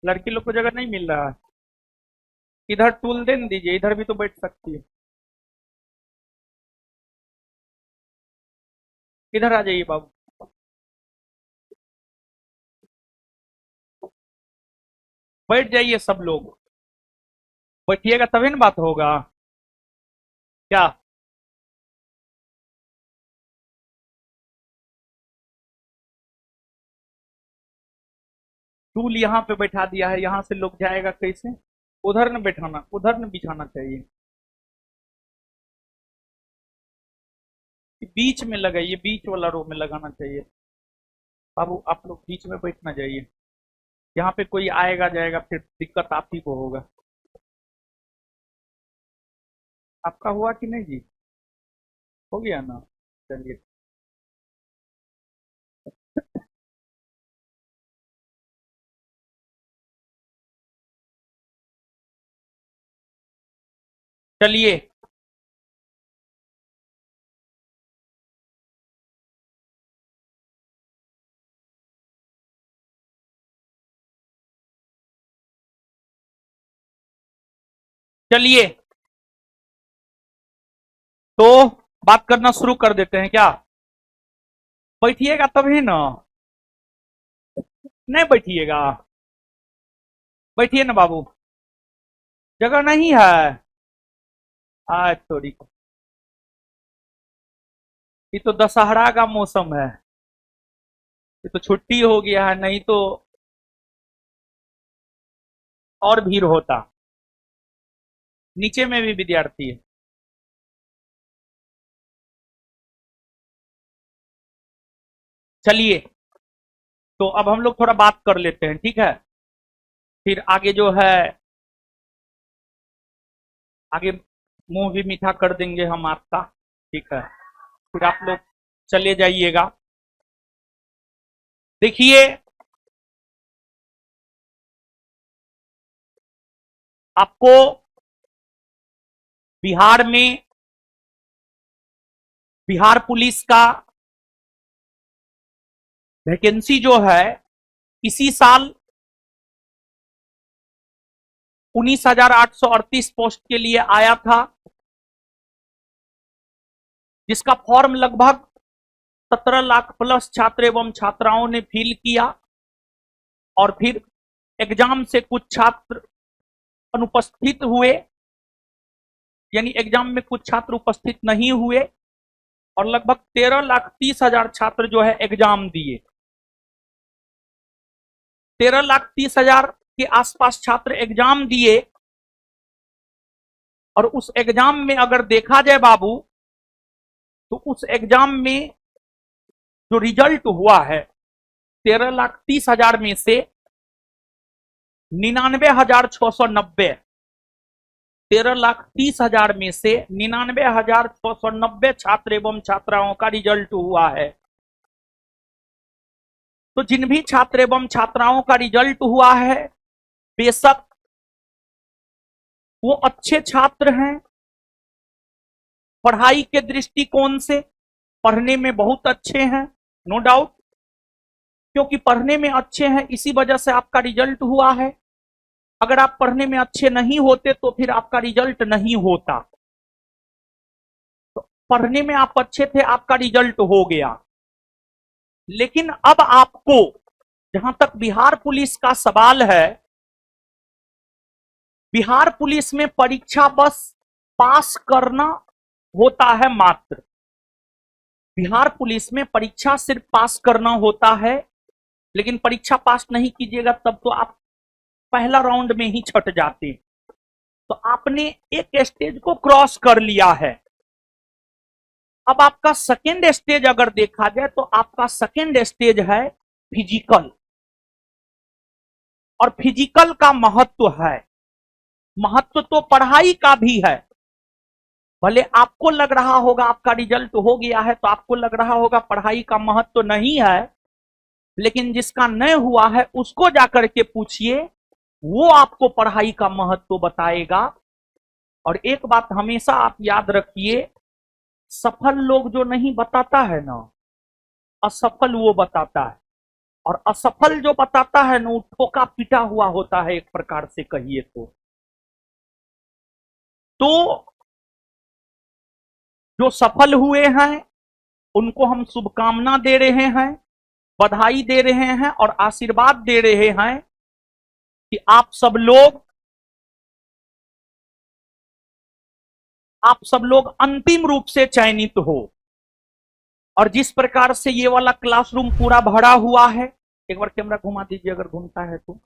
लड़की लोग को जगह नहीं मिल रहा है। इधर टूल दे न दीजिए, इधर भी तो बैठ सकती है। इधर आ जाइए बाबू। बैठ जाइए सब लोग। बैठिएगा तभी ना बात होगा। क्या? टूल यहाँ पे बैठा दिया है, यहाँ से लोग जाएगा कैसे? उधर न बैठाना, उधर न बिछाना चाहिए। बीच में लगाइए, बीच वाला रो में लगाना चाहिए। बाबू आप लोग बीच में बैठ ना जाइए, यहाँ पे कोई आएगा जाएगा फिर दिक्कत आप ही को होगा। आपका हुआ कि नहीं जी? हो गया ना? चलिए। चलिए। चलिए तो बात करना शुरू कर देते हैं क्या? बैठिएगा तभी ना। नहीं बैठिएगा? बैठिए ना बाबू। जगह नहीं है। आज थोड़ी। ये तो दशहरा का मौसम है, ये तो छुट्टी हो गया है, नहीं तो और भीड़ होता। नीचे में भी विद्यार्थी है। चलिए तो अब हम लोग थोड़ा बात कर लेते हैं, ठीक है? फिर आगे जो है, आगे मुंह भी मीठा कर देंगे हम आपका, ठीक है? फिर आप लोग चले जाइएगा। देखिए आपको बिहार में बिहार पुलिस का वैकेंसी जो है इसी साल 19,838 पोस्ट के लिए आया था, जिसका फॉर्म लगभग 17 लाख प्लस छात्र एवं छात्राओं ने फिल किया। और फिर एग्जाम से कुछ छात्र अनुपस्थित हुए, यानी एग्जाम में कुछ छात्र उपस्थित नहीं हुए, और लगभग 13,30,000 छात्र जो है एग्जाम दिए। 13,30,000 के आसपास छात्र एग्जाम दिए। और उस एग्जाम में अगर देखा जाए बाबू, तो उस एग्जाम में जो रिजल्ट हुआ है 13,30,000 में से 99,690, 13,30,000 में से 99,690 छात्र एवं छात्राओं का रिजल्ट हुआ है। तो जिन भी छात्र एवं छात्राओं का रिजल्ट हुआ है, बेशक वो अच्छे छात्र हैं, पढ़ाई के दृष्टिकोण से पढ़ने में बहुत अच्छे हैं, नो डाउट, क्योंकि पढ़ने में अच्छे हैं इसी वजह से आपका रिजल्ट हुआ है। अगर आप पढ़ने में अच्छे नहीं होते तो फिर आपका रिजल्ट नहीं होता। तो पढ़ने में आप अच्छे थे, आपका रिजल्ट हो गया। लेकिन अब आपको, जहां तक बिहार पुलिस का सवाल है, बिहार पुलिस में परीक्षा बस पास करना होता है मात्र। बिहार पुलिस में परीक्षा सिर्फ पास करना होता है, लेकिन परीक्षा पास नहीं कीजिएगा तब तो आप पहला राउंड में ही छट जाते। तो आपने एक स्टेज को क्रॉस कर लिया है। अब आपका सेकेंड स्टेज अगर देखा जाए तो आपका सेकेंड स्टेज है फिजिकल। और फिजिकल का महत्व है, महत्व तो पढ़ाई का भी है। भले आपको लग रहा होगा आपका रिजल्ट हो गया है तो आपको लग रहा होगा पढ़ाई का महत्व नहीं है, लेकिन जिसका नहीं हुआ है उसको जाकर के पूछिए, वो आपको पढ़ाई का महत्व बताएगा। और एक बात हमेशा आप याद रखिए, सफल लोग जो नहीं बताता है ना, असफल वो बताता है। और असफल जो बताता है ना, वो ठोका पीटा हुआ होता है, एक प्रकार से कहिए तो जो सफल हुए हैं उनको हम शुभकामना दे रहे हैं, बधाई दे रहे हैं और आशीर्वाद दे रहे हैं कि आप सब लोग अंतिम रूप से चयनित हो। और जिस प्रकार से ये वाला क्लासरूम पूरा भरा हुआ है, एक बार कैमरा घुमा दीजिए अगर घूमता है तो।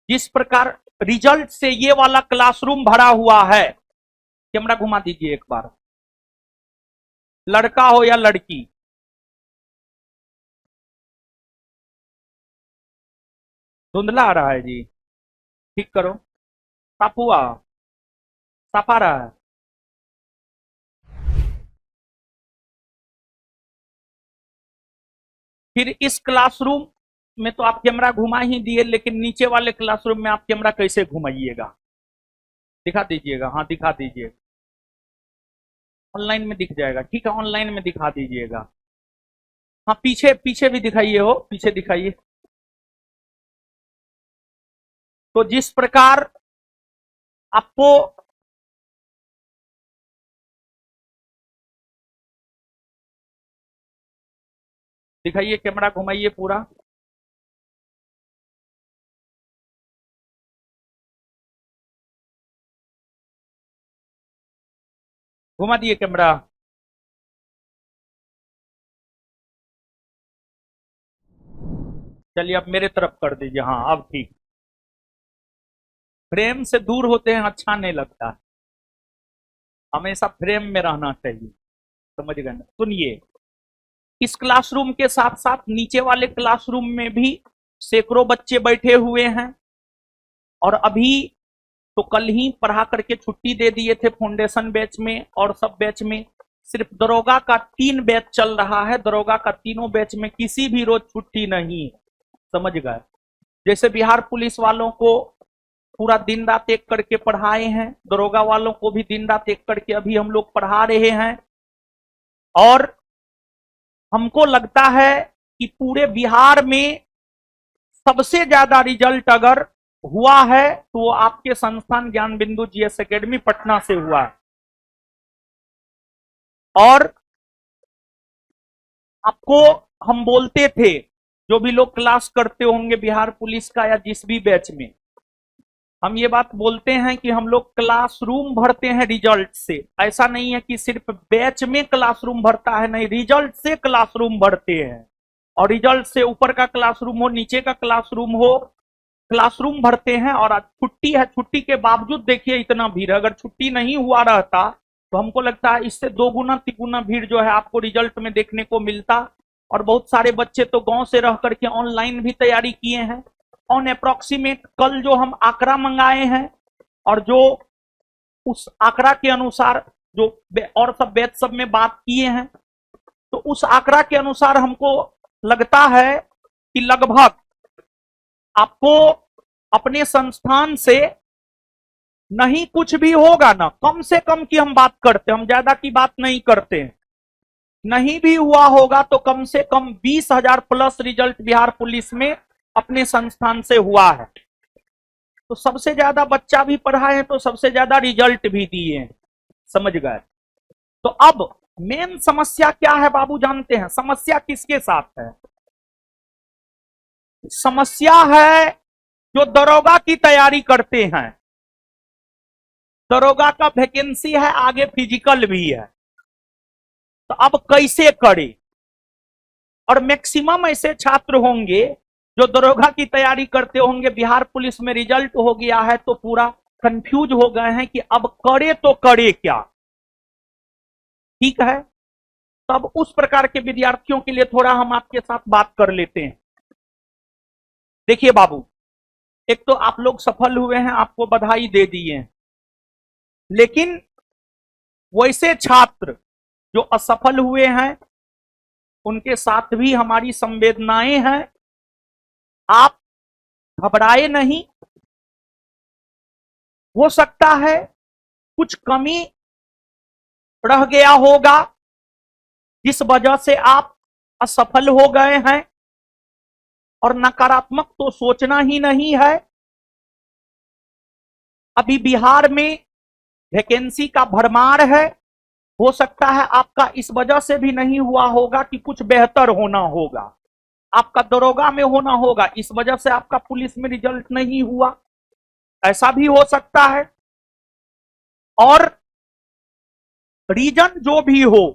जिस प्रकार रिजल्ट से ये वाला क्लासरूम भरा हुआ है, कैमरा घुमा दीजिए एक बार, लड़का हो या लड़की, धुंधला आ रहा है जी, ठीक करो, साफ हुआ, साफ आ रहा है। फिर इस क्लासरूम में तो आप कैमरा घुमा ही दिए, लेकिन नीचे वाले क्लासरूम में आप कैमरा कैसे घुमाइएगा, दिखा दीजिएगा, हाँ दिखा दीजिए, ऑनलाइन में दिख जाएगा, ठीक है ऑनलाइन में दिखा दीजिएगा। हाँ पीछे पीछे भी दिखाइए, हो पीछे दिखाइए। तो जिस प्रकार आपको दिखाइए, कैमरा घुमाइए पूरा, घुमा दिए कैमरा। चलिए अब मेरे तरफ कर दीजिए, हाँ अब ठीक। फ्रेम से दूर होते हैं अच्छा नहीं लगता, हमेशा फ्रेम में रहना चाहिए, समझ गए ना। सुनिए, इस क्लासरूम के साथ साथ नीचे वाले क्लासरूम में भी सैकड़ों बच्चे बैठे हुए हैं। और अभी तो कल ही पढ़ा करके छुट्टी दे दिए थे फाउंडेशन बैच में और सब बैच में। सिर्फ दरोगा का 3 बैच चल रहा है, दरोगा का तीनों बैच में किसी भी रोज छुट्टी नहीं, समझ गए। जैसे बिहार पुलिस वालों को पूरा दिन रात एक करके पढ़ाए हैं, दरोगा वालों को भी दिन रात एक करके अभी हम लोग पढ़ा रहे हैं। और हमको लगता है कि पूरे बिहार में सबसे ज्यादा रिजल्ट अगर हुआ है तो वो आपके संस्थान ज्ञान बिंदु जीएस एकेडमी पटना से हुआ है। और आपको हम बोलते थे, जो भी लोग क्लास करते होंगे बिहार पुलिस का या जिस भी बैच में, हम ये बात बोलते हैं कि हम लोग क्लासरूम भरते हैं रिजल्ट से। ऐसा नहीं है कि सिर्फ बैच में क्लासरूम भरता है, नहीं, रिजल्ट से क्लासरूम भरते हैं। और रिजल्ट से ऊपर का क्लासरूम हो नीचे का क्लासरूम हो, क्लासरूम भरते हैं। और आज छुट्टी है, छुट्टी के बावजूद देखिए इतना भीड़। अगर छुट्टी नहीं हुआ रहता तो हमको लगता है इससे 2 गुना 3 गुना भीड़ जो है आपको रिजल्ट में देखने को मिलता। और बहुत सारे बच्चे तो गांव से रह करके ऑनलाइन भी तैयारी किए हैं। ऑन अप्रोक्सीमेट कल जो हम आंकड़ा मंगाए हैं और जो उस आंकड़ा के अनुसार जो और सब बैच सब में बात किए हैं, तो उस आंकड़ा के अनुसार हमको लगता है कि लगभग आपको अपने संस्थान से नहीं कुछ भी होगा ना, कम से कम की हम बात करते हैं, हम ज्यादा की बात नहीं करते हैं, नहीं भी हुआ होगा तो कम से कम 20,000 प्लस रिजल्ट बिहार पुलिस में अपने संस्थान से हुआ है। तो सबसे ज्यादा बच्चा भी पढ़ाए हैं तो सबसे ज्यादा रिजल्ट भी दिए हैं, समझ गए। तो अब मेन समस्या क्या है बाबू जानते हैं? समस्या किसके साथ है? समस्या है जो दरोगा की तैयारी करते हैं। दरोगा का वैकेंसी है, आगे फिजिकल भी है, तो अब कैसे करें? और मैक्सिमम ऐसे छात्र होंगे जो दरोगा की तैयारी करते होंगे, बिहार पुलिस में रिजल्ट हो गया है तो पूरा कंफ्यूज हो गए हैं कि अब करे तो करे क्या। ठीक है, तब उस प्रकार के विद्यार्थियों के लिए थोड़ा हम आपके साथ बात कर लेते हैं। देखिए बाबू, एक तो आप लोग सफल हुए हैं, आपको बधाई दे दिए हैं, लेकिन वैसे छात्र जो असफल हुए हैं उनके साथ भी हमारी संवेदनाएं हैं। आप घबराए नहीं, हो सकता है कुछ कमी रह गया होगा जिस वजह से आप असफल हो गए हैं, और नकारात्मक तो सोचना ही नहीं है। अभी बिहार में वैकेंसी का भरमार है, हो सकता है आपका इस वजह से भी नहीं हुआ होगा कि कुछ बेहतर होना होगा, आपका दरोगा में होना होगा, इस वजह से आपका पुलिस में रिजल्ट नहीं हुआ, ऐसा भी हो सकता है। और रीजन जो भी हो,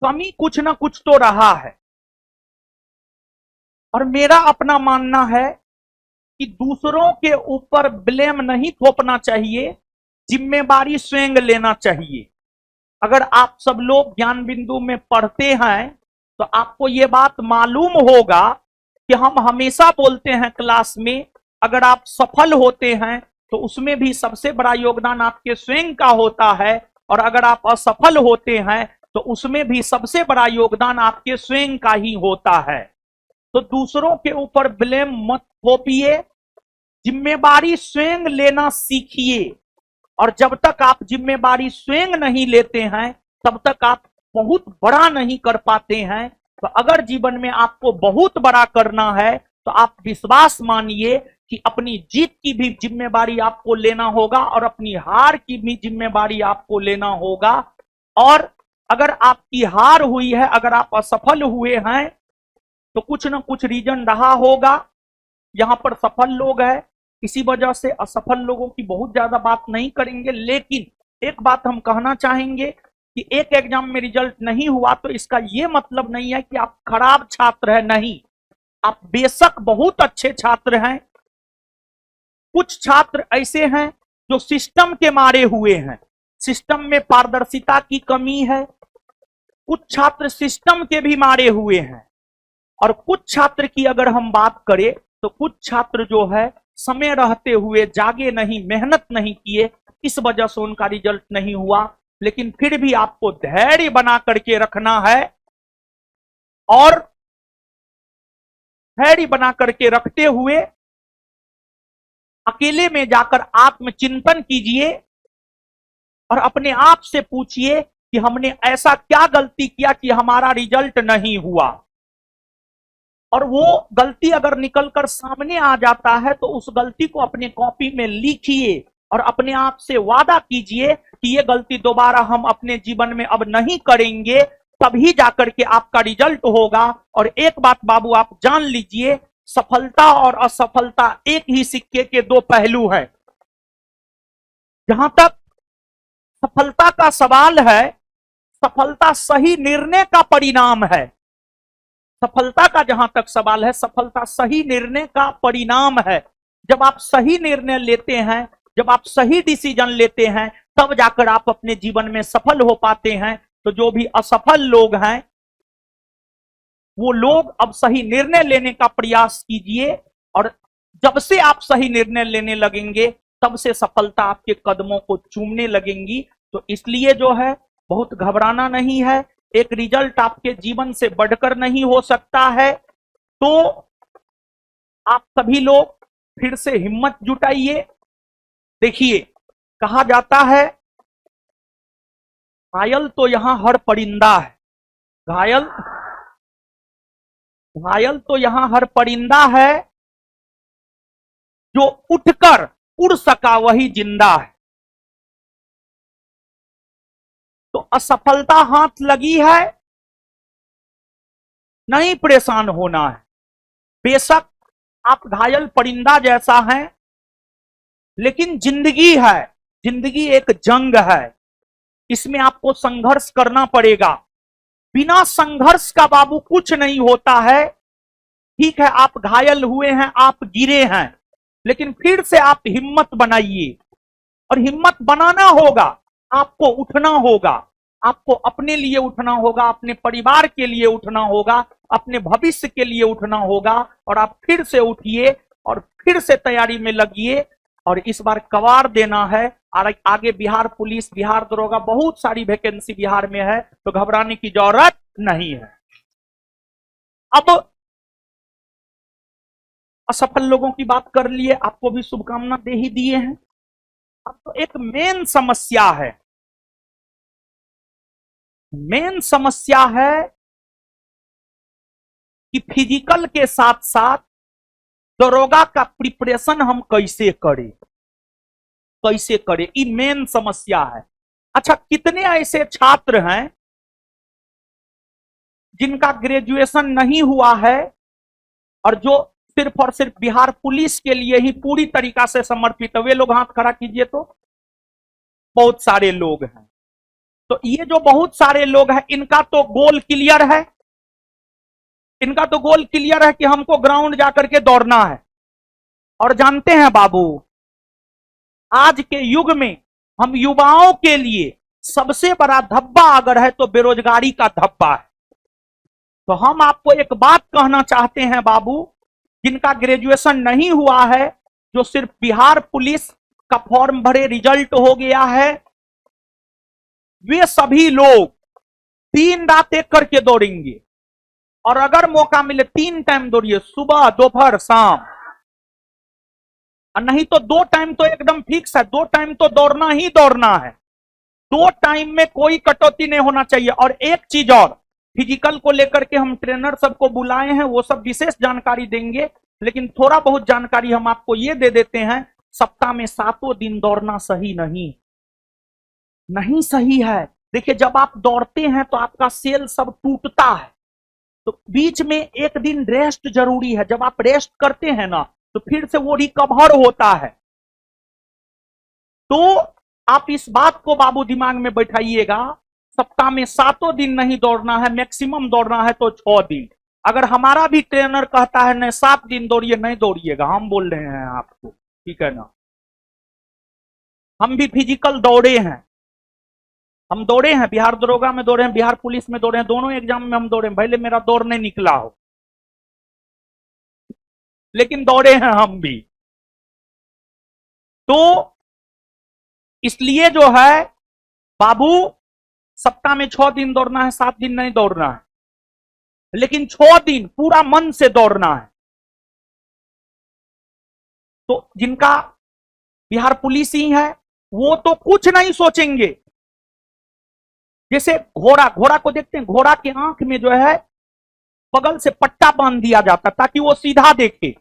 कमी कुछ ना कुछ तो रहा है। और मेरा अपना मानना है कि दूसरों के ऊपर ब्लेम नहीं थोपना चाहिए, जिम्मेवारी स्वयं लेना चाहिए। अगर आप सब लोग ज्ञान बिंदु में पढ़ते हैं तो आपको यह बात मालूम होगा कि हम हमेशा बोलते हैं क्लास में, अगर आप सफल होते हैं तो उसमें भी सबसे बड़ा योगदान आपके स्वयं का होता है, और अगर आप असफल होते हैं तो उसमें भी सबसे बड़ा योगदान आपके स्वयं का ही होता है। तो दूसरों के ऊपर ब्लेम मत थोपिए, जिम्मेवारी स्वयं लेना सीखिए। और जब तक आप जिम्मेवारी स्वयं नहीं लेते हैं तब तक आप बहुत बड़ा नहीं कर पाते हैं। तो अगर जीवन में आपको बहुत बड़ा करना है तो आप विश्वास मानिए कि अपनी जीत की भी जिम्मेवारी आपको लेना होगा और अपनी हार की भी जिम्मेवारी आपको लेना होगा। और अगर आपकी हार हुई है, अगर आप असफल हुए हैं तो कुछ ना कुछ रीजन रहा होगा। यहां पर सफल लोग हैं, इसी वजह से असफल लोगों की बहुत ज्यादा बात नहीं करेंगे, लेकिन एक बात हम कहना चाहेंगे कि एक एग्जाम में रिजल्ट नहीं हुआ तो इसका यह मतलब नहीं है कि आप खराब छात्र हैं, नहीं, आप बेशक बहुत अच्छे छात्र हैं। कुछ छात्र ऐसे हैं जो सिस्टम के मारे हुए हैं, सिस्टम में पारदर्शिता की कमी है। कुछ छात्र सिस्टम के भी मारे हुए हैं, और कुछ छात्र की अगर हम बात करें तो कुछ छात्र जो है समय रहते हुए जागे नहीं, मेहनत नहीं किए, इस वजह से उनका रिजल्ट नहीं हुआ। लेकिन फिर भी आपको धैर्य बना करके रखना है, और धैर्य बना करके रखते हुए अकेले में जाकर आत्मचिंतन कीजिए और अपने आप से पूछिए कि हमने ऐसा क्या गलती किया कि हमारा रिजल्ट नहीं हुआ। और वो गलती अगर निकलकर सामने आ जाता है तो उस गलती को अपने कॉपी में लिखिए और अपने आप से वादा कीजिए कि ये गलती दोबारा हम अपने जीवन में अब नहीं करेंगे, तभी जाकर के आपका रिजल्ट होगा। और एक बात बाबू आप जान लीजिए, सफलता और असफलता एक ही सिक्के के दो पहलू हैं। जहां तक सफलता का सवाल है, सफलता सही निर्णय का परिणाम है। सफलता का जहां तक सवाल है, सफलता सही निर्णय का परिणाम है। जब आप सही निर्णय लेते हैं, जब आप सही डिसीजन लेते हैं, तब जाकर आप अपने जीवन में सफल हो पाते हैं। तो जो भी असफल लोग हैं, वो लोग अब सही निर्णय लेने का प्रयास कीजिए, और जब से आप सही निर्णय लेने लगेंगे तब से सफलता आपके कदमों को चूमने लगेंगी। तो इसलिए जो है बहुत घबराना नहीं है, एक रिजल्ट आपके जीवन से बढ़कर नहीं हो सकता है। तो आप सभी लोग फिर से हिम्मत जुटाइए। देखिए, कहा जाता है घायल तो यहां हर परिंदा है, घायल घायल तो यहां हर परिंदा है, जो उठकर उड़ सका वही जिंदा है। तो असफलता हाथ लगी है, नहीं परेशान होना है। बेशक आप घायल परिंदा जैसा हैं, लेकिन जिंदगी है, जिंदगी एक जंग है, इसमें आपको संघर्ष करना पड़ेगा। बिना संघर्ष का बाबू कुछ नहीं होता है। ठीक है, आप घायल हुए हैं, आप गिरे हैं, लेकिन फिर से आप हिम्मत बनाइए, और हिम्मत बनाना होगा, आपको उठना होगा, आपको अपने लिए उठना होगा, अपने परिवार के लिए उठना होगा, अपने भविष्य के लिए उठना होगा। और आप फिर से उठिए और फिर से तैयारी में लगिए, और इस बार कवार देना है। और आगे बिहार पुलिस, बिहार दरोगा, बहुत सारी वैकेंसी बिहार में है, तो घबराने की जरूरत नहीं है। अब असफल लोगों की बात कर लिए, आपको भी शुभकामना दे ही दिए हैं। अब तो एक मेन समस्या है, मेन समस्या है कि फिजिकल के साथ साथ दरोगा का प्रिपरेशन हम कैसे करें, कैसे करें, ये मेन समस्या है। अच्छा, कितने ऐसे छात्र हैं जिनका ग्रेजुएशन नहीं हुआ है और जो सिर्फ और सिर्फ बिहार पुलिस के लिए ही पूरी तरीका से समर्पित है? वे लोग हाथ खड़ा कीजिए। तो बहुत सारे लोग हैं। तो ये जो बहुत सारे लोग हैं, इनका तो गोल क्लियर है, इनका तो गोल क्लियर है कि हमको ग्राउंड जाकर के दौड़ना है। और जानते हैं बाबू, आज के युग में हम युवाओं के लिए सबसे बड़ा धब्बा अगर है तो बेरोजगारी का धब्बा है। तो हम आपको एक बात कहना चाहते हैं बाबू, जिनका ग्रेजुएशन नहीं हुआ है, जो सिर्फ बिहार पुलिस का फॉर्म भरे, रिजल्ट हो गया है, वे सभी लोग दिन रात एक करके दौड़ेंगे। और अगर मौका मिले 3 टाइम दौड़िए, सुबह, दोपहर, शाम। और नहीं तो 2 टाइम तो एकदम फिक्स है, 2 टाइम तो दौड़ना ही दौड़ना है। 2 टाइम में कोई कटौती नहीं होना चाहिए। और एक चीज और, फिजिकल को लेकर के हम ट्रेनर सबको बुलाए हैं, वो सब विशेष जानकारी देंगे, लेकिन थोड़ा बहुत जानकारी हम आपको ये दे देते हैं, सप्ताह में 7 दिन दौड़ना सही नहीं सही है। देखिए, जब आप दौड़ते हैं तो आपका सेल सब टूटता है, तो बीच में एक दिन रेस्ट जरूरी है। जब आप रेस्ट करते हैं ना, तो फिर से वो रिकवर होता है। तो आप इस बात को बाबू दिमाग में बैठाइएगा, सप्ताह में 7 दिन नहीं दौड़ना है, मैक्सिमम दौड़ना है तो 6 दिन। अगर हमारा भी ट्रेनर कहता है नहीं 7 दिन दौड़िए, नहीं दौड़िएगा, हम बोल रहे हैं आपको, ठीक है ना। हम भी फिजिकल दौड़े हैं, हम दौड़े हैं, बिहार दरोगा में दौड़े हैं, बिहार पुलिस में दौड़े हैं, दोनों एग्जाम में हम दौड़े हैं। भले मेरा दौड़ नहीं निकला हो, लेकिन दौड़े हैं हम भी। तो इसलिए जो है बाबू, सप्ताह में 6 दिन दौड़ना है, 7 दिन नहीं दौड़ना है, लेकिन 6 दिन पूरा मन से दौड़ना है। तो जिनका बिहार पुलिस ही है, वो तो कुछ नहीं सोचेंगे। जैसे घोड़ा को देखते हैं, घोड़ा के आंख में जो है बगल से पट्टा बांध दिया जाता ताकि वो सीधा देखे।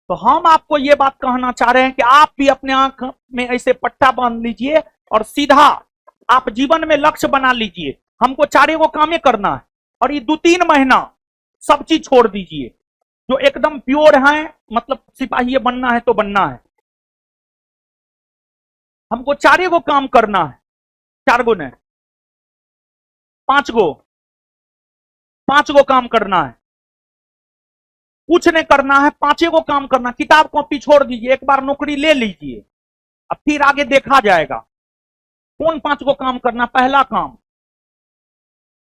तो हम आपको ये बात कहना चाह रहे हैं कि आप भी अपने आंख में ऐसे पट्टा बांध लीजिए और सीधा आप जीवन में लक्ष्य बना लीजिए। हमको 4 कामें करना है, और ये 2-3 महीना सब चीज छोड़ दीजिए। जो एकदम प्योर है, मतलब सिपाही बनना है तो बनना है, हमको 4 काम करना है। 4 नहीं, 5 काम करना है। कुछ नहीं करना है, 5 काम करना। किताब कॉपी छोड़ दीजिए, एक बार नौकरी ले लीजिए, अब फिर आगे देखा जाएगा। कौन 5 काम करना? पहला काम,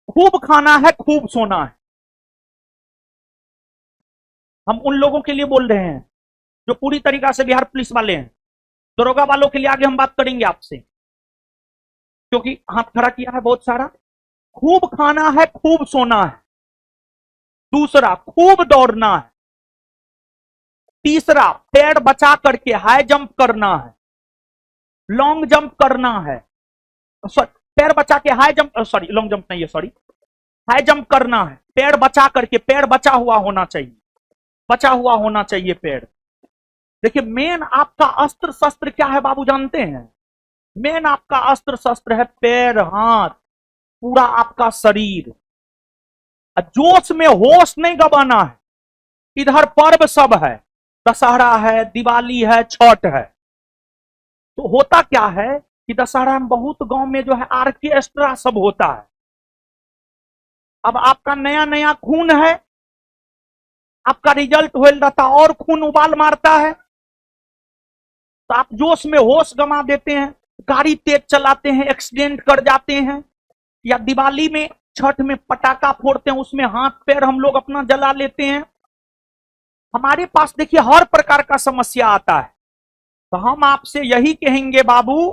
खूब खाना है, खूब सोना है। हम उन लोगों के लिए बोल रहे हैं जो पूरी तरीका से बिहार पुलिस वाले हैं। दरोगा वालों के लिए आगे हम बात करेंगे आपसे, क्योंकि हाथ खड़ा किया है बहुत सारा। खूब खाना है, खूब सोना है। दूसरा, खूब दौड़ना है। तीसरा, पैर बचा करके हाई जंप करना है, लॉन्ग जंप करना है। पैर बचा के high jump, sorry long jump नहीं है, सॉरी, हाई जंप करना है। पैर बचा करके, पैर बचा हुआ होना चाहिए, बचा हुआ होना चाहिए पैर। देखिए, मेन आपका अस्त्र शस्त्र क्या है बाबू, जानते हैं? मेन आपका अस्त्र शस्त्र है पैर, हाथ, पूरा आपका शरीर। जोश में होश नहीं गंवाना है। इधर पर्व सब है, दशहरा है, दिवाली है, छठ है। तो होता क्या है कि दशहरा में बहुत गांव में जो है ऑर्केस्ट्रा सब होता है। अब आपका नया नया खून है, आपका रिजल्ट हो रहता और खून उबाल मारता है, तो आप जोश में होश गंवा देते हैं, गाड़ी तेज चलाते हैं, एक्सीडेंट कर जाते हैं। या दिवाली में, छठ में पटाखा फोड़ते हैं, उसमें हाथ पैर हम लोग अपना जला लेते हैं। हमारे पास देखिए हर प्रकार का समस्या आता है। तो हम आपसे यही कहेंगे बाबू,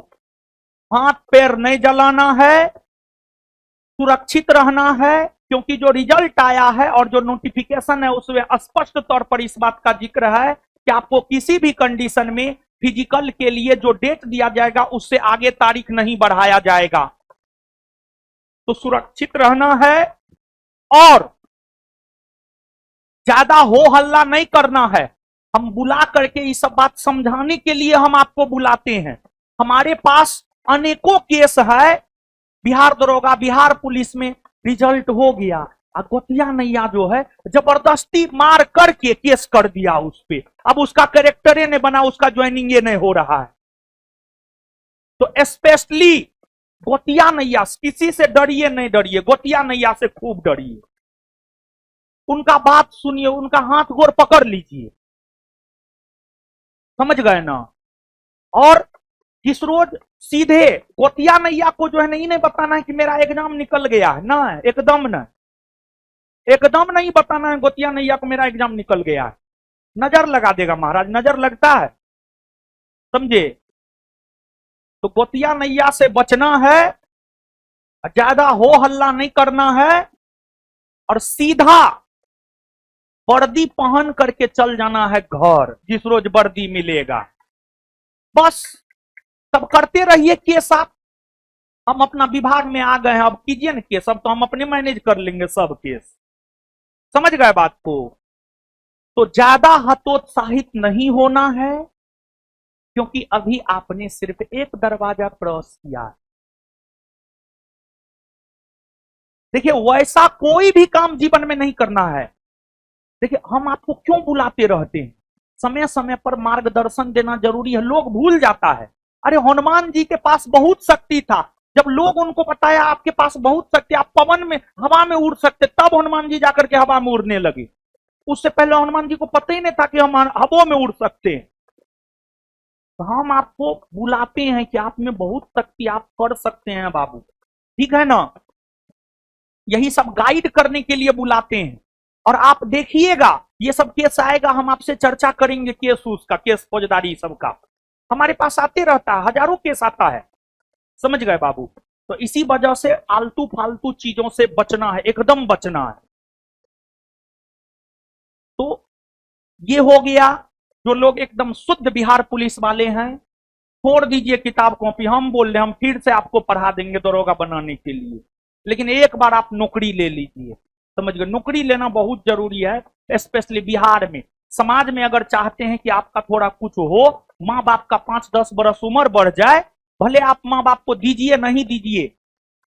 हाथ पैर नहीं जलाना है, सुरक्षित रहना है, क्योंकि जो रिजल्ट आया है और जो नोटिफिकेशन है उसमें स्पष्ट तौर पर इस बात का जिक्र है कि आपको किसी भी कंडीशन में फिजिकल के लिए जो डेट दिया जाएगा उससे आगे तारीख नहीं बढ़ाया जाएगा। तो सुरक्षित रहना है और ज्यादा हो हल्ला नहीं करना है। हम बुला करके ये सब बात समझाने के लिए हम आपको बुलाते हैं। हमारे पास अनेकों केस है, बिहार दरोगा, बिहार पुलिस में रिजल्ट हो गया, गोतिया नैया जो है जबरदस्ती मार करके केस कर दिया उस पे, अब उसका कैरेक्टर नहीं बना, उसका ज्वाइनिंग नहीं हो रहा है। तो स्पेशली गोतिया नैया, किसी से डरिए नहीं डरिए, गोतिया नैया से खूब डरिए, उनका बात सुनिए, उनका हाथ गोर पकड़ लीजिए, समझ गए ना। और जिस रोज सीधे गोतिया नैया को जो है नहीं बताना है कि मेरा एग्जाम निकल गया है, ना एकदम नहीं, एकदम नहीं बताना है गोतिया नैया को मेरा एग्जाम निकल गया है, नजर लगा देगा महाराज, नजर लगता है, समझे। तो गोतिया नैया से बचना है, ज्यादा हो हल्ला नहीं करना है और सीधा वर्दी पहन करके चल जाना है घर, जिस रोज वर्दी मिलेगा। बस सब करते रहिए केस आप, हम अपना विभाग में आ गए हैं, अब कीजिए ना केस, अब तो हम अपने मैनेज कर लेंगे सब केस, समझ गए बात को। तो ज्यादा हतोत्साहित नहीं होना है, क्योंकि अभी आपने सिर्फ एक दरवाजा क्रॉस किया। देखिए वैसा कोई भी काम जीवन में नहीं करना है। देखिए हम आपको क्यों बुलाते रहते हैं, समय समय पर मार्गदर्शन देना जरूरी है। लोग भूल जाता है, अरे हनुमान जी के पास बहुत शक्ति था, जब लोग उनको बताया आपके पास बहुत शक्ति, आप पवन में हवा में उड़ सकते, तब हनुमान जी जाकर के हवा में उड़ने लगे। उससे पहले हनुमान जी को पता ही नहीं था कि हम हवा में उड़ सकते हैं। तो हम आपको बुलाते हैं कि आप में बहुत शक्ति, आप कर सकते हैं बाबू, ठीक है ना। यही सब गाइड करने के लिए बुलाते हैं। और आप देखिएगा ये सब केस आएगा, हम आपसे चर्चा करेंगे, केस उसका, केस फौजदारी सबका हमारे पास आते रहता है, हजारों केस आता है, समझ गए बाबू। तो इसी वजह से आलतू फालतू चीजों से बचना है, एकदम बचना है। तो ये हो गया, जो लोग एकदम शुद्ध बिहार पुलिस वाले हैं छोड़ दीजिए किताब कॉपी, हम बोल रहे हैं हम फिर से आपको पढ़ा देंगे दरोगा बनाने के लिए, लेकिन एक बार आप नौकरी ले लीजिए, समझ गए। नौकरी लेना बहुत जरूरी है, स्पेशली बिहार में। समाज में अगर चाहते हैं कि आपका थोड़ा कुछ हो, माँ बाप का 5-10 बरस उम्र बढ़ जाए, भले आप माँ बाप को दीजिए नहीं दीजिए,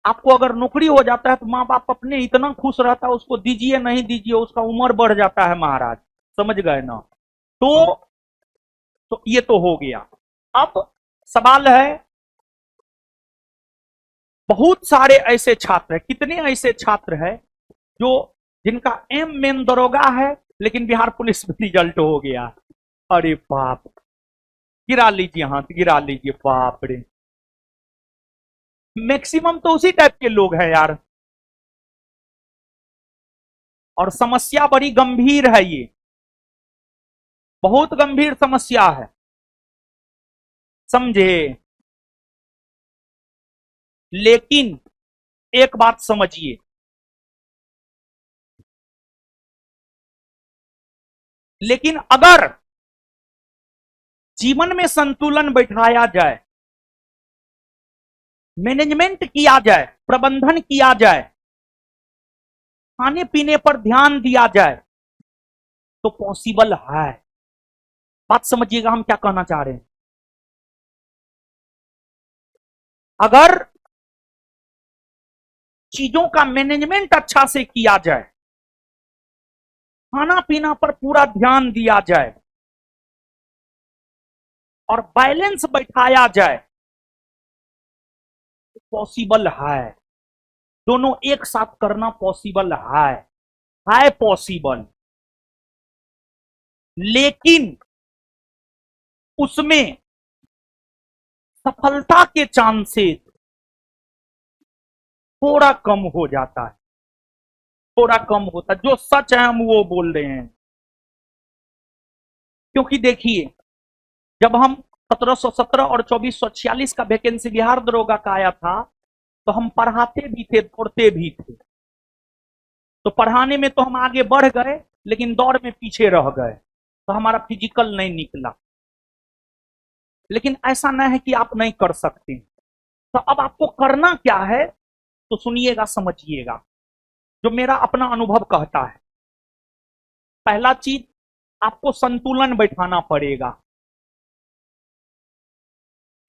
आपको अगर नौकरी हो जाता है तो माँ बाप अपने इतना खुश रहता है, उसको दीजिए नहीं दीजिए, उसका उम्र बढ़ जाता है महाराज, समझ गए ना। तो ये तो हो गया। अब सवाल है, बहुत सारे ऐसे छात्र हैं, कितने ऐसे छात्र हैं जो जिनका एम मेन दरोगा है लेकिन बिहार पुलिस में रिजल्ट हो गया। अरे बाप, गिरा लीजिए हाथ, गिरा लीजिए, बाप रे, मैक्सिमम तो उसी टाइप के लोग हैं यार। और समस्या बड़ी गंभीर है, ये बहुत गंभीर समस्या है, समझे। लेकिन एक बात समझिए, लेकिन अगर जीवन में संतुलन बैठाया जाए, मैनेजमेंट किया जाए, प्रबंधन किया जाए, खाने पीने पर ध्यान दिया जाए, तो पॉसिबल है। बात समझिएगा हम क्या कहना चाह रहे हैं। अगर चीजों का मैनेजमेंट अच्छा से किया जाए, खाना पीना पर पूरा ध्यान दिया जाए और बैलेंस बैठाया जाए, तो पॉसिबल है। दोनों एक साथ करना पॉसिबल है पॉसिबल। लेकिन उसमें सफलता के चांसेस थोड़ा कम हो जाता है, थोड़ा कम होता है। जो सच है हम वो बोल रहे हैं। क्योंकि देखिए, जब हम 1717 और 2446 का वैकेंसी बिहार दरोगा का आया था, तो हम पढ़ाते भी थे, दौड़ते भी थे। तो पढ़ाने में तो हम आगे बढ़ गए, लेकिन दौड़ में पीछे रह गए, तो हमारा फिजिकल नहीं निकला। लेकिन ऐसा न है कि आप नहीं कर सकते। तो अब आपको करना क्या है, तो सुनिएगा, समझिएगा, जो मेरा अपना अनुभव कहता है। पहला चीज, आपको संतुलन बैठाना पड़ेगा,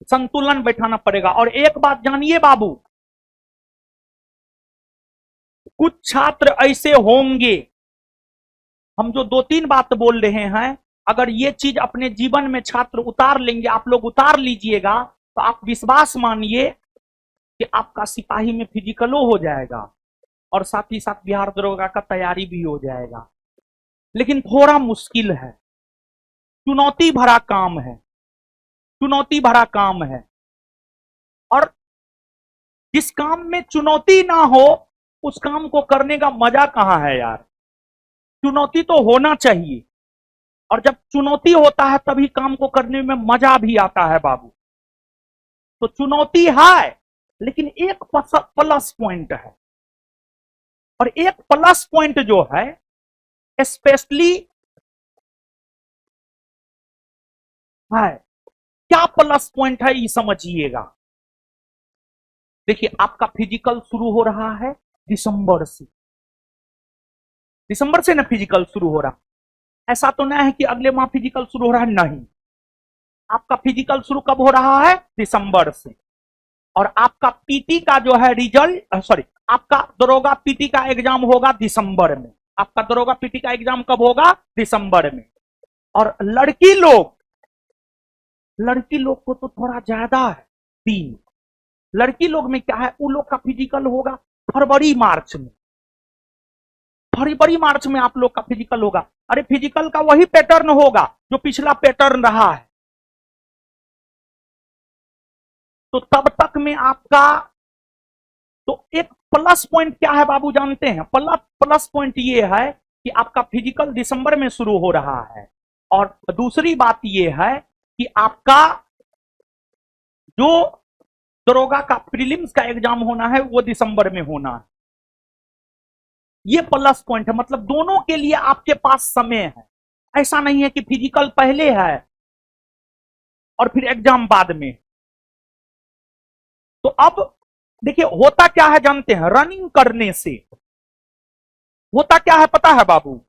संतुलन बैठाना पड़ेगा। और एक बात जानिए बाबू, कुछ छात्र ऐसे होंगे, हम जो 2-3 बात बोल रहे हैं, अगर ये चीज अपने जीवन में छात्र उतार लेंगे, आप लोग उतार लीजिएगा, तो आप विश्वास मानिए कि आपका सिपाही में फिजिकलो हो जाएगा और साथ ही साथ बिहार दरोगा का तैयारी भी हो जाएगा। लेकिन थोड़ा मुश्किल है, चुनौती भरा काम है, चुनौती भरा काम है। और जिस काम में चुनौती ना हो, उस काम को करने का मजा कहां है यार। चुनौती तो होना चाहिए, और जब चुनौती होता है तभी काम को करने में मजा भी आता है बाबू। तो चुनौती है, लेकिन एक प्लस पॉइंट है, और एक प्लस पॉइंट जो है स्पेशली है, क्या प्लस पॉइंट है ये समझिएगा। देखिए, आपका फिजिकल शुरू हो रहा है दिसंबर से, दिसंबर से ना फिजिकल शुरू हो रहा। ऐसा तो नहीं है कि अगले माह फिजिकल शुरू हो रहा है, नहीं, आपका फिजिकल शुरू कब हो रहा है, दिसंबर से। और आपका पीटी का जो है रिजल्ट, सॉरी, आपका दरोगा पीटी का एग्जाम होगा दिसंबर में। आपका दरोगा पीटी का एग्जाम कब होगा, दिसंबर में। और लड़की लोग को तो थोड़ा ज्यादा है, 3। लड़की लोग में क्या है, उन लोग का फिजिकल होगा फरवरी मार्च में, फरवरी मार्च में आप लोग का फिजिकल होगा। अरे फिजिकल का वही पैटर्न होगा जो पिछला पैटर्न रहा है। तो तब तक में आपका, तो एक प्लस पॉइंट क्या है बाबू जानते हैं, प्लस पॉइंट ये है कि आपका फिजिकल दिसंबर में शुरू हो रहा है। और दूसरी बात ये है कि आपका जो दरोगा का प्रीलिम्स का एग्जाम होना है वो दिसंबर में होना है। ये प्लस पॉइंट है, मतलब दोनों के लिए आपके पास समय है। ऐसा नहीं है कि फिजिकल पहले है और फिर एग्जाम बाद में। तो अब देखिए होता क्या है जानते हैं, रनिंग करने से होता क्या है पता है बाबू,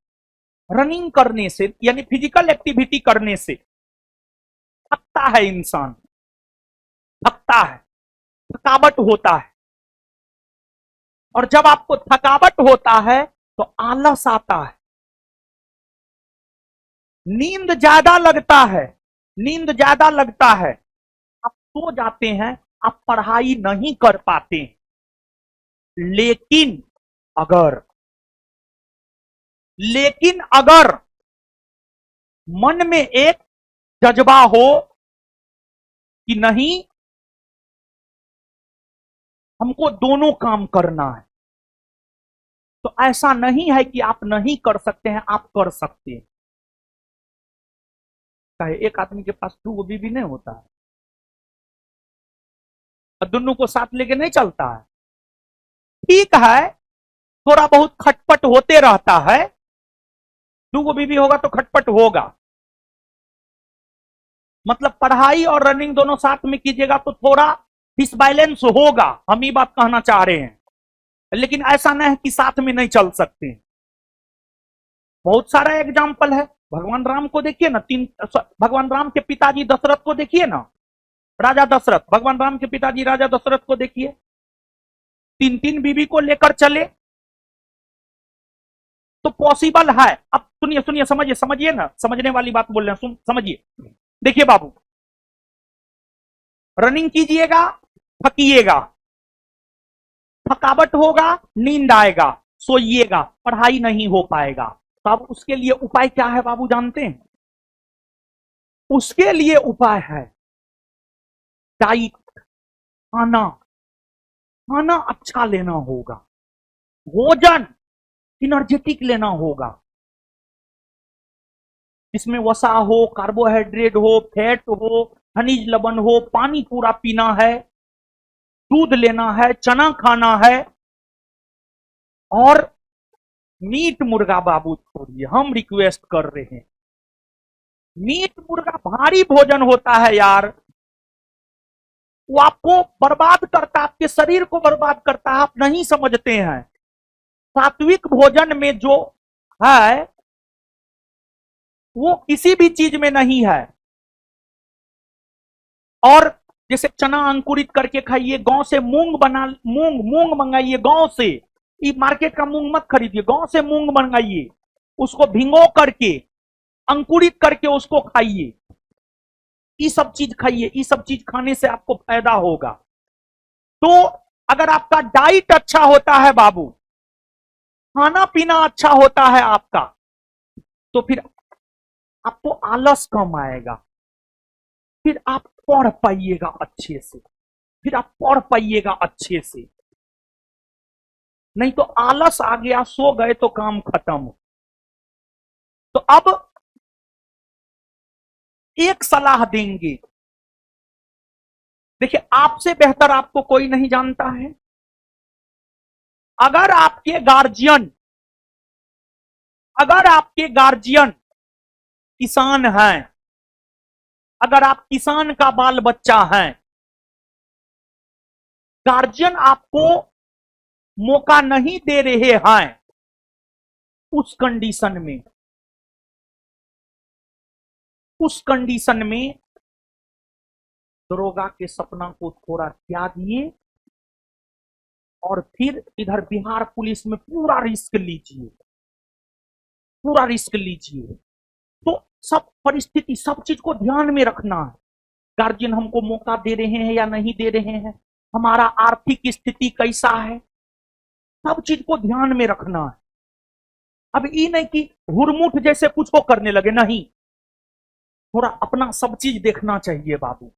रनिंग करने से यानी फिजिकल एक्टिविटी करने से थकता है इंसान, थकता है, थकावट होता है। और जब आपको थकावट होता है तो आलस आता है, नींद ज्यादा लगता है, नींद ज्यादा लगता है, आप सो जाते हैं, आप पढ़ाई नहीं कर पाते। लेकिन अगर मन में एक जज्बा हो कि नहीं, हमको दोनों काम करना है, तो ऐसा नहीं है कि आप नहीं कर सकते हैं, आप कर सकते हैं। चाहे एक आदमी के पास 2 बीवी नहीं होता है, और दोनों को साथ लेके नहीं चलता है। ठीक है, थोड़ा बहुत खटपट होते रहता है, 2 बीवी होगा तो खटपट होगा। मतलब पढ़ाई और रनिंग दोनों साथ में कीजिएगा तो थोड़ा डिसबैलेंस होगा, हम ये बात कहना चाह रहे हैं। लेकिन ऐसा नहीं है कि साथ में नहीं चल सकते। बहुत सारा एग्जाम्पल है, भगवान राम को देखिए ना, भगवान राम के पिताजी दशरथ को देखिए ना, राजा दशरथ, भगवान राम के पिताजी राजा दशरथ को देखिए, 3 बीवी को लेकर चले। तो पॉसिबल है। अब सुनिए सुनिए, समझिए, समझिए ना, समझने वाली बात बोल रहे हैं, समझिए। देखिए बाबू, रनिंग कीजिएगा, थकिएगा, थकावट होगा, नींद आएगा, सोइएगा, पढ़ाई नहीं हो पाएगा। तो अब उसके लिए उपाय क्या है बाबू जानते हैं? उसके लिए उपाय है डाइट, खाना, खाना अच्छा लेना होगा, भोजन एनर्जेटिक लेना होगा, इसमें वसा हो, कार्बोहाइड्रेट हो, फैट हो, खनिज लवण हो, पानी पूरा पीना है, दूध लेना है, चना खाना है। और मीट मुर्गा बाबू छोड़िए, हम रिक्वेस्ट कर रहे हैं, मीट मुर्गा भारी भोजन होता है यार, वो आपको बर्बाद करता है, आपके शरीर को बर्बाद करता है, आप नहीं समझते हैं। सात्विक भोजन में जो है वो किसी भी चीज में नहीं है। और जैसे चना अंकुरित करके खाइए, गांव से मूंग बना, मूंग मूंग मंगाइए गांव से, ये मार्केट का मूंग मत खरीदिए, गांव से मूंग मंगाइए, उसको भिंगो करके अंकुरित करके उसको खाइए, ये सब चीज खाइए, ये सब चीज खाने से आपको फायदा होगा। तो अगर आपका डाइट अच्छा होता है बाबू, खाना पीना अच्छा होता है आपका, तो फिर आपको आलस कम आएगा, फिर आप पढ़ पाइएगा अच्छे से, फिर आप पढ़ पाइएगा अच्छे से। नहीं तो आलस आ गया, सो गए तो काम खत्म। तो अब एक सलाह देंगे, देखिए आपसे बेहतर आपको कोई नहीं जानता है। अगर आपके गार्जियन, अगर आपके गार्जियन किसान हैं, अगर आप किसान का बाल बच्चा है, गार्जियन आपको मौका नहीं दे रहे हैं, उस कंडीशन में, उस कंडीशन में दरोगा के सपना को थोड़ा त्यागिए और फिर इधर बिहार पुलिस में पूरा रिस्क लीजिए, पूरा रिस्क लीजिए। तो सब परिस्थिति, सब चीज को ध्यान में रखना है। गार्जियन हमको मौका दे रहे हैं या नहीं दे रहे हैं, हमारा आर्थिक स्थिति कैसा है, सब चीज को ध्यान में रखना है। अब ये नहीं कि हुरमुठ जैसे कुछ को करने लगे, नहीं, थोड़ा अपना सब चीज देखना चाहिए बाबू,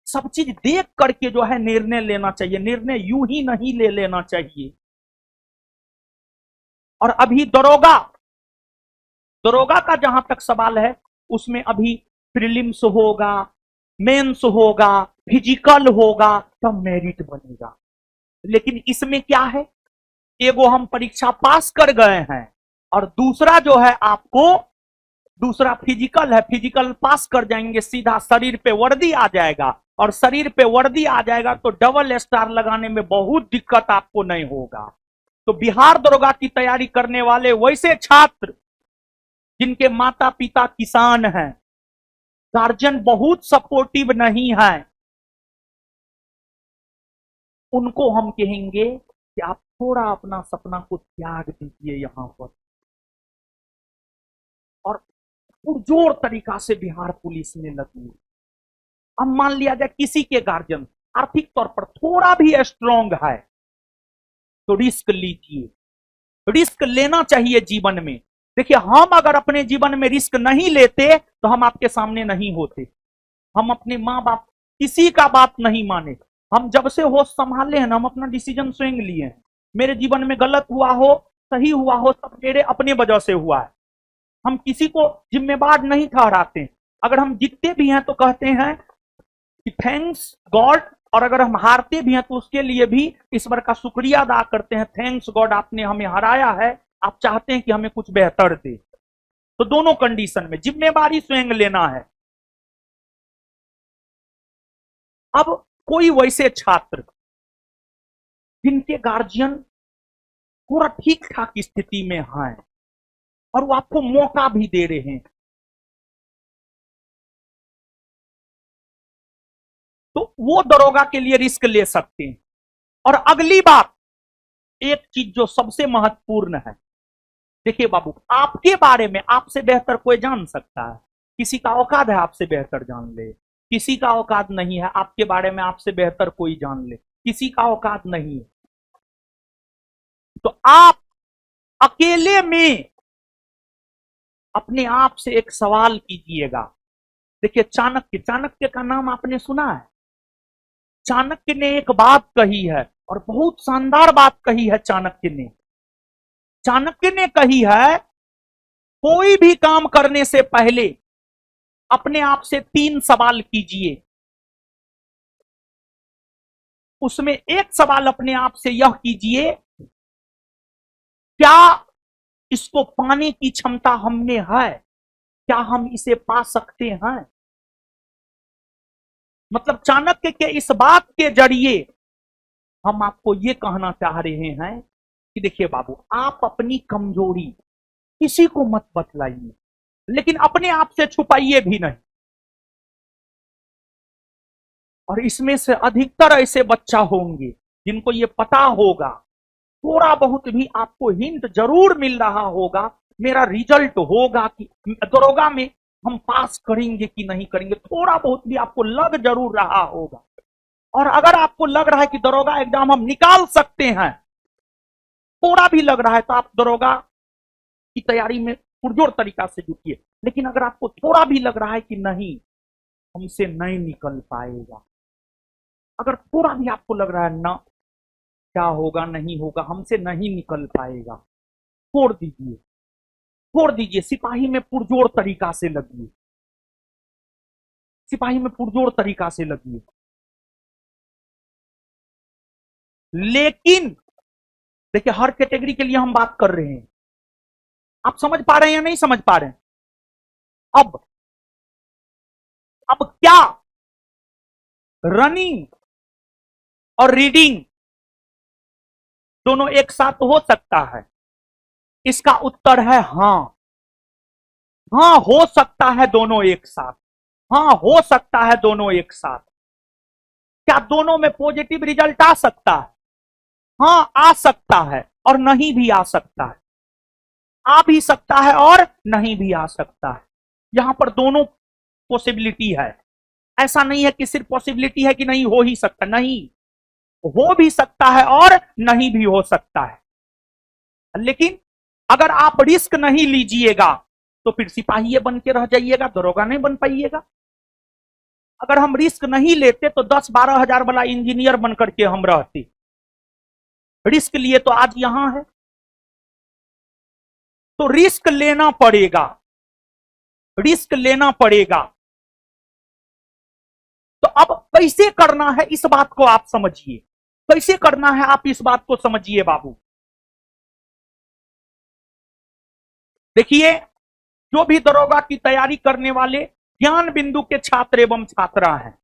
सब चीज देख करके जो है निर्णय लेना चाहिए, निर्णय यूं ही नहीं ले लेना चाहिए। और अभी दरोगा, दरोगा का जहां तक सवाल है, उसमें अभी प्रीलिम्स होगा, मेंस होगा, फिजिकल होगा, तब मेरिट बनेगा। लेकिन इसमें क्या है, एगो हम परीक्षा पास कर गए हैं और दूसरा जो है आपको, दूसरा फिजिकल है, फिजिकल पास कर जाएंगे, सीधा शरीर पे वर्दी आ जाएगा, और शरीर पे वर्दी आ जाएगा तो डबल स्टार लगाने में बहुत दिक्कत आपको नहीं होगा। तो बिहार दरोगा की तैयारी करने वाले वैसे छात्र जिनके माता पिता किसान हैं, गार्जियन बहुत सपोर्टिव नहीं है, उनको हम कहेंगे कि आप थोड़ा अपना सपना को त्याग दीजिए यहां पर, और पुरजोर तरीका से बिहार पुलिस में लगिए। अब मान लिया जाए किसी के गार्जियन आर्थिक तौर पर थोड़ा भी स्ट्रांग है, तो रिस्क लीजिए, रिस्क लेना चाहिए जीवन में। देखिए हम अगर अपने जीवन में रिस्क नहीं लेते तो हम आपके सामने नहीं होते, हम अपने माँ बाप किसी का बात नहीं माने, हम जब से होश संभाले हैं ना, हम अपना डिसीजन स्वयं लिए हैं। मेरे जीवन में गलत हुआ हो, सही हुआ हो, सब मेरे अपने वजह से हुआ है, हम किसी को जिम्मेवार नहीं ठहराते। अगर हम जीतते भी हैं तो कहते हैं कि थैंक्स गॉड, और अगर हम हारते भी हैं तो उसके लिए भी ईश्वर का शुक्रिया अदा करते हैं, थैंक्स गॉड आपने हमें हराया है, आप चाहते हैं कि हमें कुछ बेहतर दे। तो दोनों कंडीशन में जिम्मेवारी स्वयं लेना है। अब कोई वैसे छात्र जिनके गार्जियन पूरा ठीक ठाक स्थिति में हैं और वो आपको मौका भी दे रहे हैं, तो वो दरोगा के लिए रिस्क ले सकते हैं। और अगली बात, एक चीज जो सबसे महत्वपूर्ण है, देखिए बाबू, आपके बारे में आपसे बेहतर कोई जान सकता है, किसी का औकात है आपसे बेहतर जान ले, किसी का औकात नहीं है आपके बारे में आपसे बेहतर कोई जान ले, किसी का औकात नहीं है। तो आप अकेले में अपने आप से एक सवाल कीजिएगा। देखिए चाणक्य, चाणक्य का नाम आपने सुना है? चाणक्य ने एक बात कही है और बहुत शानदार बात कही है चाणक्य ने। चाणक्य ने कही है, कोई भी काम करने से पहले अपने आप से 3 सवाल कीजिए। उसमें एक सवाल अपने आप से यह कीजिए, क्या इसको पाने की क्षमता हम में है? क्या हम इसे पा सकते हैं? मतलब चाणक्य के इस बात के जरिए हम आपको ये कहना चाह रहे हैं कि देखिए बाबू, आप अपनी कमजोरी किसी को मत बतलाइए, लेकिन अपने आप से छुपाइए भी नहीं। और इसमें से अधिकतर ऐसे बच्चा होंगे जिनको ये पता होगा, थोड़ा बहुत भी आपको हिंट जरूर मिल रहा होगा, मेरा रिजल्ट होगा कि दरोगा में हम पास करेंगे कि नहीं करेंगे, थोड़ा बहुत भी आपको लग जरूर रहा होगा। और अगर आपको लग रहा है कि दरोगा एग्जाम हम निकाल सकते हैं, थोड़ा भी लग रहा है, तो आप दरोगा की तैयारी में पुरजोर तरीका से जुटिए। लेकिन अगर आपको थोड़ा भी लग रहा है कि नहीं, हमसे नहीं निकल पाएगा, अगर थोड़ा भी आपको लग रहा है ना, क्या होगा नहीं होगा, हमसे नहीं निकल पाएगा, छोड़ दीजिए, छोड़ दीजिए। सिपाही में पुरजोर तरीका से लगिए, सिपाही में पुरजोर तरीका से लगिए। लेकिन देखिए, हर कैटेगरी के लिए हम बात कर रहे हैं। आप समझ पा रहे हैं या नहीं समझ पा रहे हैं? अब क्या रनिंग और रीडिंग दोनों एक साथ हो सकता है? इसका उत्तर है हां। हां, हो सकता है दोनों एक साथ। हां, हो सकता है दोनों एक साथ। क्या दोनों में पॉजिटिव रिजल्ट आ सकता है? हां, आ सकता है और नहीं भी आ सकता है। आ भी सकता है और नहीं भी आ सकता है। यहां पर दोनों पॉसिबिलिटी है। ऐसा नहीं है कि सिर्फ पॉसिबिलिटी है कि नहीं हो ही सकता, नहीं, हो भी सकता है और नहीं भी हो सकता है। लेकिन अगर आप रिस्क नहीं लीजिएगा तो फिर सिपाही बन के रह जाइएगा, दरोगा नहीं बन पाइएगा। अगर हम रिस्क नहीं लेते तो 10-12 हजार वाला इंजीनियर बनकर के हम रहते। रिस्क लिए तो आज यहां है। तो रिस्क लेना पड़ेगा, रिस्क लेना पड़ेगा। तो अब कैसे करना है इस बात को आप समझिए, कैसे करना है आप इस बात को समझिए बाबू। देखिए, जो भी दरोगा की तैयारी करने वाले ज्ञान बिंदु के छात्र एवं छात्रा हैं,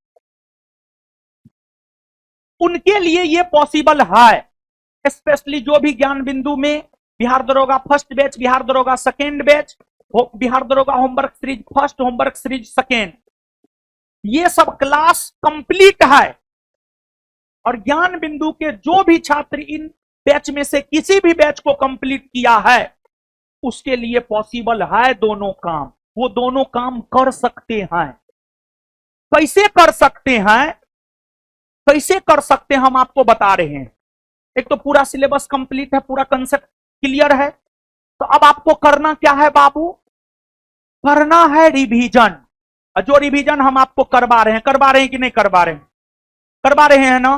उनके लिए यह पॉसिबल है। स्पेशली जो भी ज्ञान बिंदु में बिहार दरोगा फर्स्ट बैच, बिहार दरोगा सेकेंड बैच, बिहार दरोगा homework series first, homework series second, ये सब क्लास कंप्लीट है। और ज्ञान बिंदु के जो भी छात्र इन बैच में से किसी भी बैच को कंप्लीट किया है, उसके लिए पॉसिबल है दोनों काम। वो दोनों काम कर सकते हैं। कैसे कर सकते हैं, कैसे कर सकते हैं हम आपको बता रहे हैं। एक तो पूरा सिलेबस कंप्लीट है, पूरा कंसेप्ट क्लियर है। तो अब आपको करना क्या है बाबू? करना है रिवीजन। जो रिवीजन हम आपको करवा रहे हैं कि नहीं करवा रहे हैं? करवा रहे हैं ना?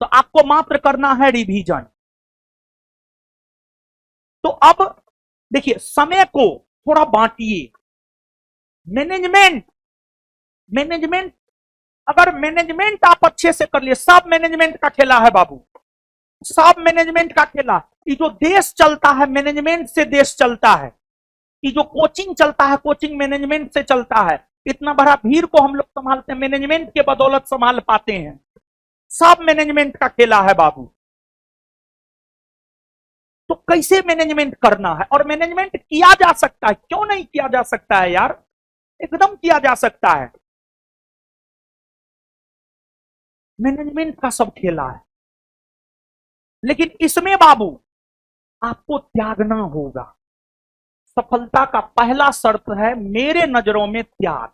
तो आपको मात्र करना है रिवीजन। तो अब देखिए, समय को थोड़ा बांटिए। मैनेजमेंट, मैनेजमेंट, अगर मैनेजमेंट आप अच्छे से कर लिए, सब मैनेजमेंट का खेला है बाबू, सब मैनेजमेंट का खेला। ये जो देश चलता है मैनेजमेंट से देश चलता है। ये जो कोचिंग चलता है, कोचिंग मैनेजमेंट से चलता है। इतना बड़ा भीड़ को हम लोग संभालते हैं, मैनेजमेंट के बदौलत संभाल पाते हैं। सब मैनेजमेंट का खेला है बाबू। तो कैसे मैनेजमेंट करना है? और मैनेजमेंट किया जा सकता है, क्यों नहीं किया जा सकता है यार? एकदम किया जा सकता है। मैनेजमेंट का सब खेला है। लेकिन इसमें बाबू आपको त्यागना होगा। सफलता का पहला शर्त है मेरे नजरों में त्याग।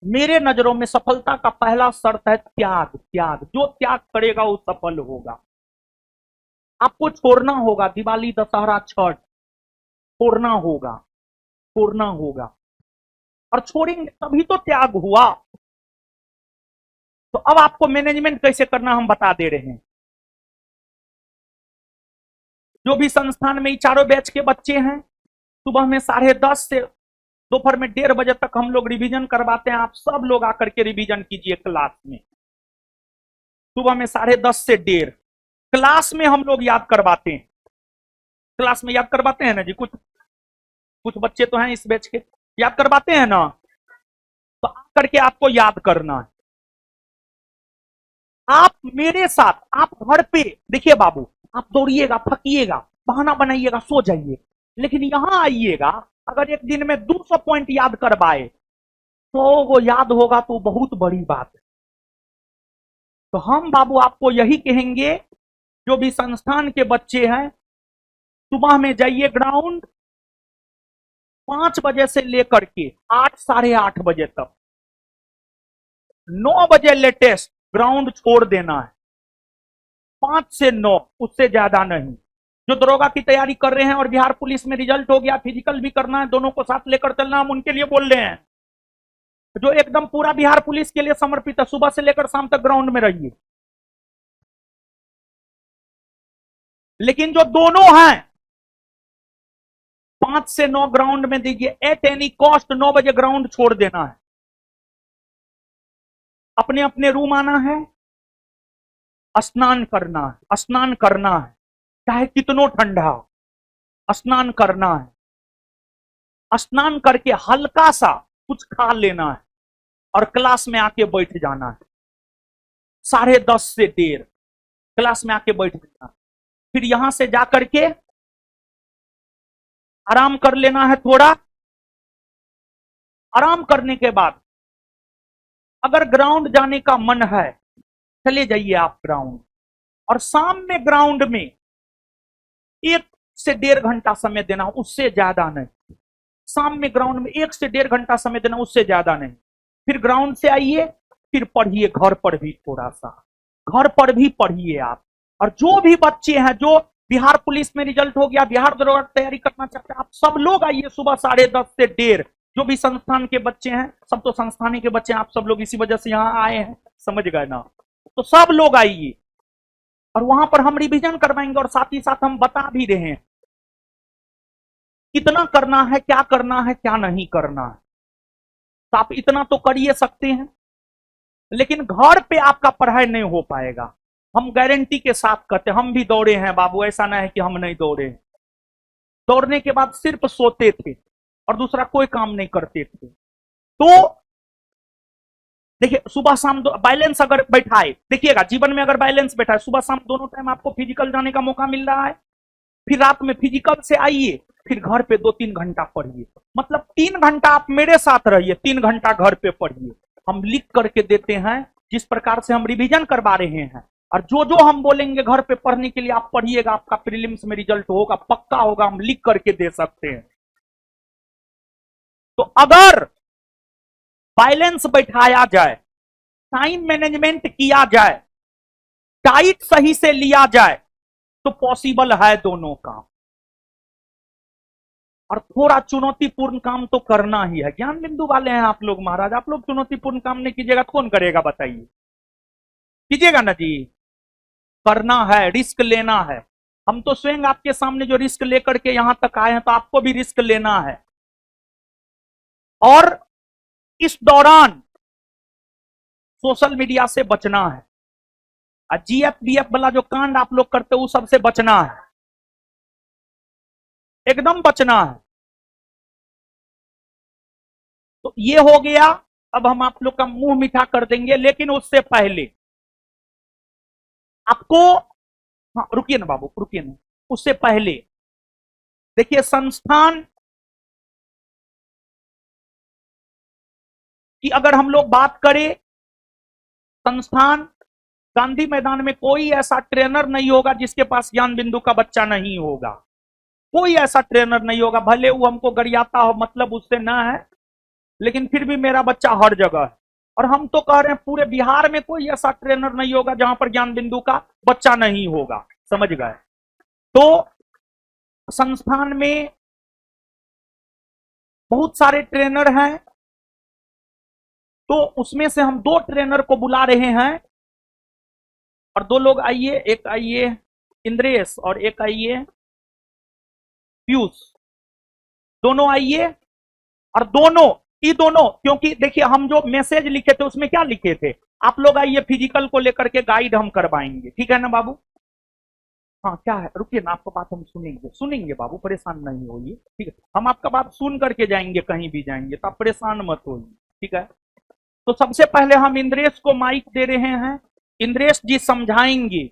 मेरे नजरों में सफलता का पहला शर्त है त्याग। त्याग, जो त्याग करेगा वो सफल होगा। आपको छोड़ना होगा, दिवाली, दशहरा, छठ छोड़ना होगा, छोड़ना होगा। और छोड़ेंगे तभी तो त्याग हुआ। तो अब आपको मैनेजमेंट कैसे करना हम बता दे रहे हैं। जो भी संस्थान में चारों बैच के बच्चे हैं, सुबह में 10:30 से दोपहर में 1:30 बजे तक हम लोग रिवीजन करवाते हैं। आप सब लोग आकर के रिवीजन कीजिए क्लास में। सुबह में 10:30 से 1:30 क्लास में हम लोग याद करवाते हैं। क्लास में याद करवाते हैं ना जी कुछ? कुछ बच्चे तो हैं इस बैच के, याद करवाते हैं ना, तो आकर के आपको याद करना है। आप मेरे साथ, आप घर पे देखिए बाबू, आप दौड़िएगा, थकिएगा, बहाना बनाइएगा, सो जाइए, लेकिन यहां आइएगा, अगर एक दिन में 200 पॉइंट याद करवाए तो वो याद होगा तो बहुत बड़ी बात है। तो हम बाबू आपको यही कहेंगे, जो भी संस्थान के बच्चे हैं, सुबह में जाइए ग्राउंड, 5 बजे से लेकर के 8 साढ़े 8 बजे तक, 9 बजे लेटेस्ट ग्राउंड छोड़ देना है। 5 से 9, उससे ज्यादा नहीं। जो दरोगा की तैयारी कर रहे हैं और बिहार पुलिस में रिजल्ट हो गया, फिजिकल भी करना है, दोनों को साथ लेकर चलना, हम उनके लिए बोल रहे हैं। जो एकदम पूरा बिहार पुलिस के लिए समर्पित है, सुबह से लेकर शाम तक ग्राउंड में रहिए। लेकिन जो दोनों हैं, 5 से 9 ग्राउंड में दीजिए, एट एनी कॉस्ट 9 बजे ग्राउंड छोड़ देना है। अपने अपने रूम आना है, स्नान करना है, स्नान करना है, चाहे कितनो ठंडा हो, स्नान करना है। स्नान करके हल्का सा कुछ खा लेना है और क्लास में आके बैठ जाना है। 10:30 से 1:30 क्लास में आके बैठ जाना है। फिर यहां से जाकर के आराम कर लेना है थोड़ा। आराम करने के बाद अगर ग्राउंड जाने का मन है, चले जाइए आप ग्राउंड। और शाम में ग्राउंड में 1 से 1.5 घंटा समय देना, उससे ज्यादा नहीं। शाम में ग्राउंड में 1 से 1.5 घंटा समय देना, उससे ज्यादा नहीं। फिर ग्राउंड से आइए, फिर पढ़िए घर पर भी, थोड़ा सा घर पर भी पढ़िए आप। और जो भी बच्चे हैं, जो बिहार पुलिस में रिजल्ट हो गया, बिहार दरोगा तैयारी करना चाहते हैं, आप सब लोग आइए सुबह 10:30 से 1:30। जो भी संस्थान के बच्चे हैं, सब तो संस्थान के बच्चे हैं, आप सब लोग इसी वजह से यहाँ आए हैं, समझ गए ना। तो सब लोग आइए और वहां पर हम रिवीजन करवाएंगे और साथ ही साथ हम बता भी रहे हैं कितना करना है, क्या करना है, क्या नहीं करना है। तो आप इतना तो कर ही सकते हैं, लेकिन घर पे आपका पढ़ाई नहीं हो पाएगा। हम गारंटी के साथ कहते हैं, हम भी दौड़े हैं बाबू, ऐसा ना है कि हम नहीं दौड़े। दौड़ने के बाद सिर्फ सोते थे और दूसरा कोई काम नहीं करते थे। तो देखिए, सुबह शाम बैलेंस अगर बैठाए, देखिएगा जीवन में अगर बैलेंस बैठाए, सुबह शाम दोनों टाइम आपको फिजिकल जाने का मौका मिल रहा है, फिर रात में फिजिकल से आइए, फिर घर पे 2-3 घंटा पढ़िए। मतलब 3 घंटा आप मेरे साथ रहिए, 3 घंटा घर पे पढ़िए। हम लिख करके देते हैं, जिस प्रकार से हम रिवीजन करवा रहे हैं, और जो जो हम बोलेंगे घर पे पढ़ने के लिए आप पढ़िएगा, आपका प्रीलिम्स में रिजल्ट होगा, पक्का होगा, हम लिख करके दे सकते हैं। तो अगर बैलेंस बैठाया जाए, टाइम मैनेजमेंट किया जाए, टाइट सही से लिया जाए, तो पॉसिबल है दोनों काम। और थोड़ा चुनौतीपूर्ण काम तो करना ही है। ज्ञान बिंदु वाले हैं आप लोग महाराज, आप लोग चुनौतीपूर्ण काम नहीं कीजिएगा तो कौन करेगा बताइए? कीजिएगा ना जी। करना है, रिस्क लेना है। हम तो स्वयं आपके सामने जो रिस्क लेकर के यहां तक आए हैं, तो आपको भी रिस्क लेना है। और इस दौरान सोशल मीडिया से बचना है। जीएफ बीएफ वाला जो कांड आप लोग करते हो, सबसे बचना है, एकदम बचना है। तो ये हो गया। अब हम आप लोग का मुंह मीठा कर देंगे, लेकिन उससे पहले आपको, हाँ रुकिए ना बाबू, रुकिए ना, उससे पहले देखिए, संस्थान की अगर हम लोग बात करें, संस्थान गांधी मैदान में कोई ऐसा ट्रेनर नहीं होगा जिसके पास ज्ञान बिंदु का बच्चा नहीं होगा। कोई ऐसा ट्रेनर नहीं होगा, भले वो हमको गरियाता हो, मतलब उससे ना है, लेकिन फिर भी मेरा बच्चा हर जगह है। और हम तो कह रहे हैं पूरे बिहार में कोई ऐसा ट्रेनर नहीं होगा जहां पर ज्ञान बिंदु का बच्चा नहीं होगा, समझ गए। तो संस्थान में बहुत सारे ट्रेनर हैं, तो उसमें से हम 2 ट्रेनर को बुला रहे हैं, और 2 लोग आइए, एक आइए इंद्रेश और एक आइए पीयूष, दोनों आइए। और दोनों, क्योंकि देखिए हम जो मैसेज लिखे थे उसमें क्या लिखे थे, आप लोग आइए, फिजिकल को लेकर के गाइड हम करवाएंगे, ठीक है ना बाबू? हाँ क्या है, रुकिए ना, आपका बात हम सुनेंगे, सुनेंगे बाबू, परेशान नहीं होइए, ठीक है, हम आपका बात सुन करके जाएंगे, कहीं भी जाएंगे, तो आप परेशान मत होइए, ठीक है। तो सबसे पहले हम इंद्रेश को माइक दे रहे हैं, इंद्रेश जी समझाएंगे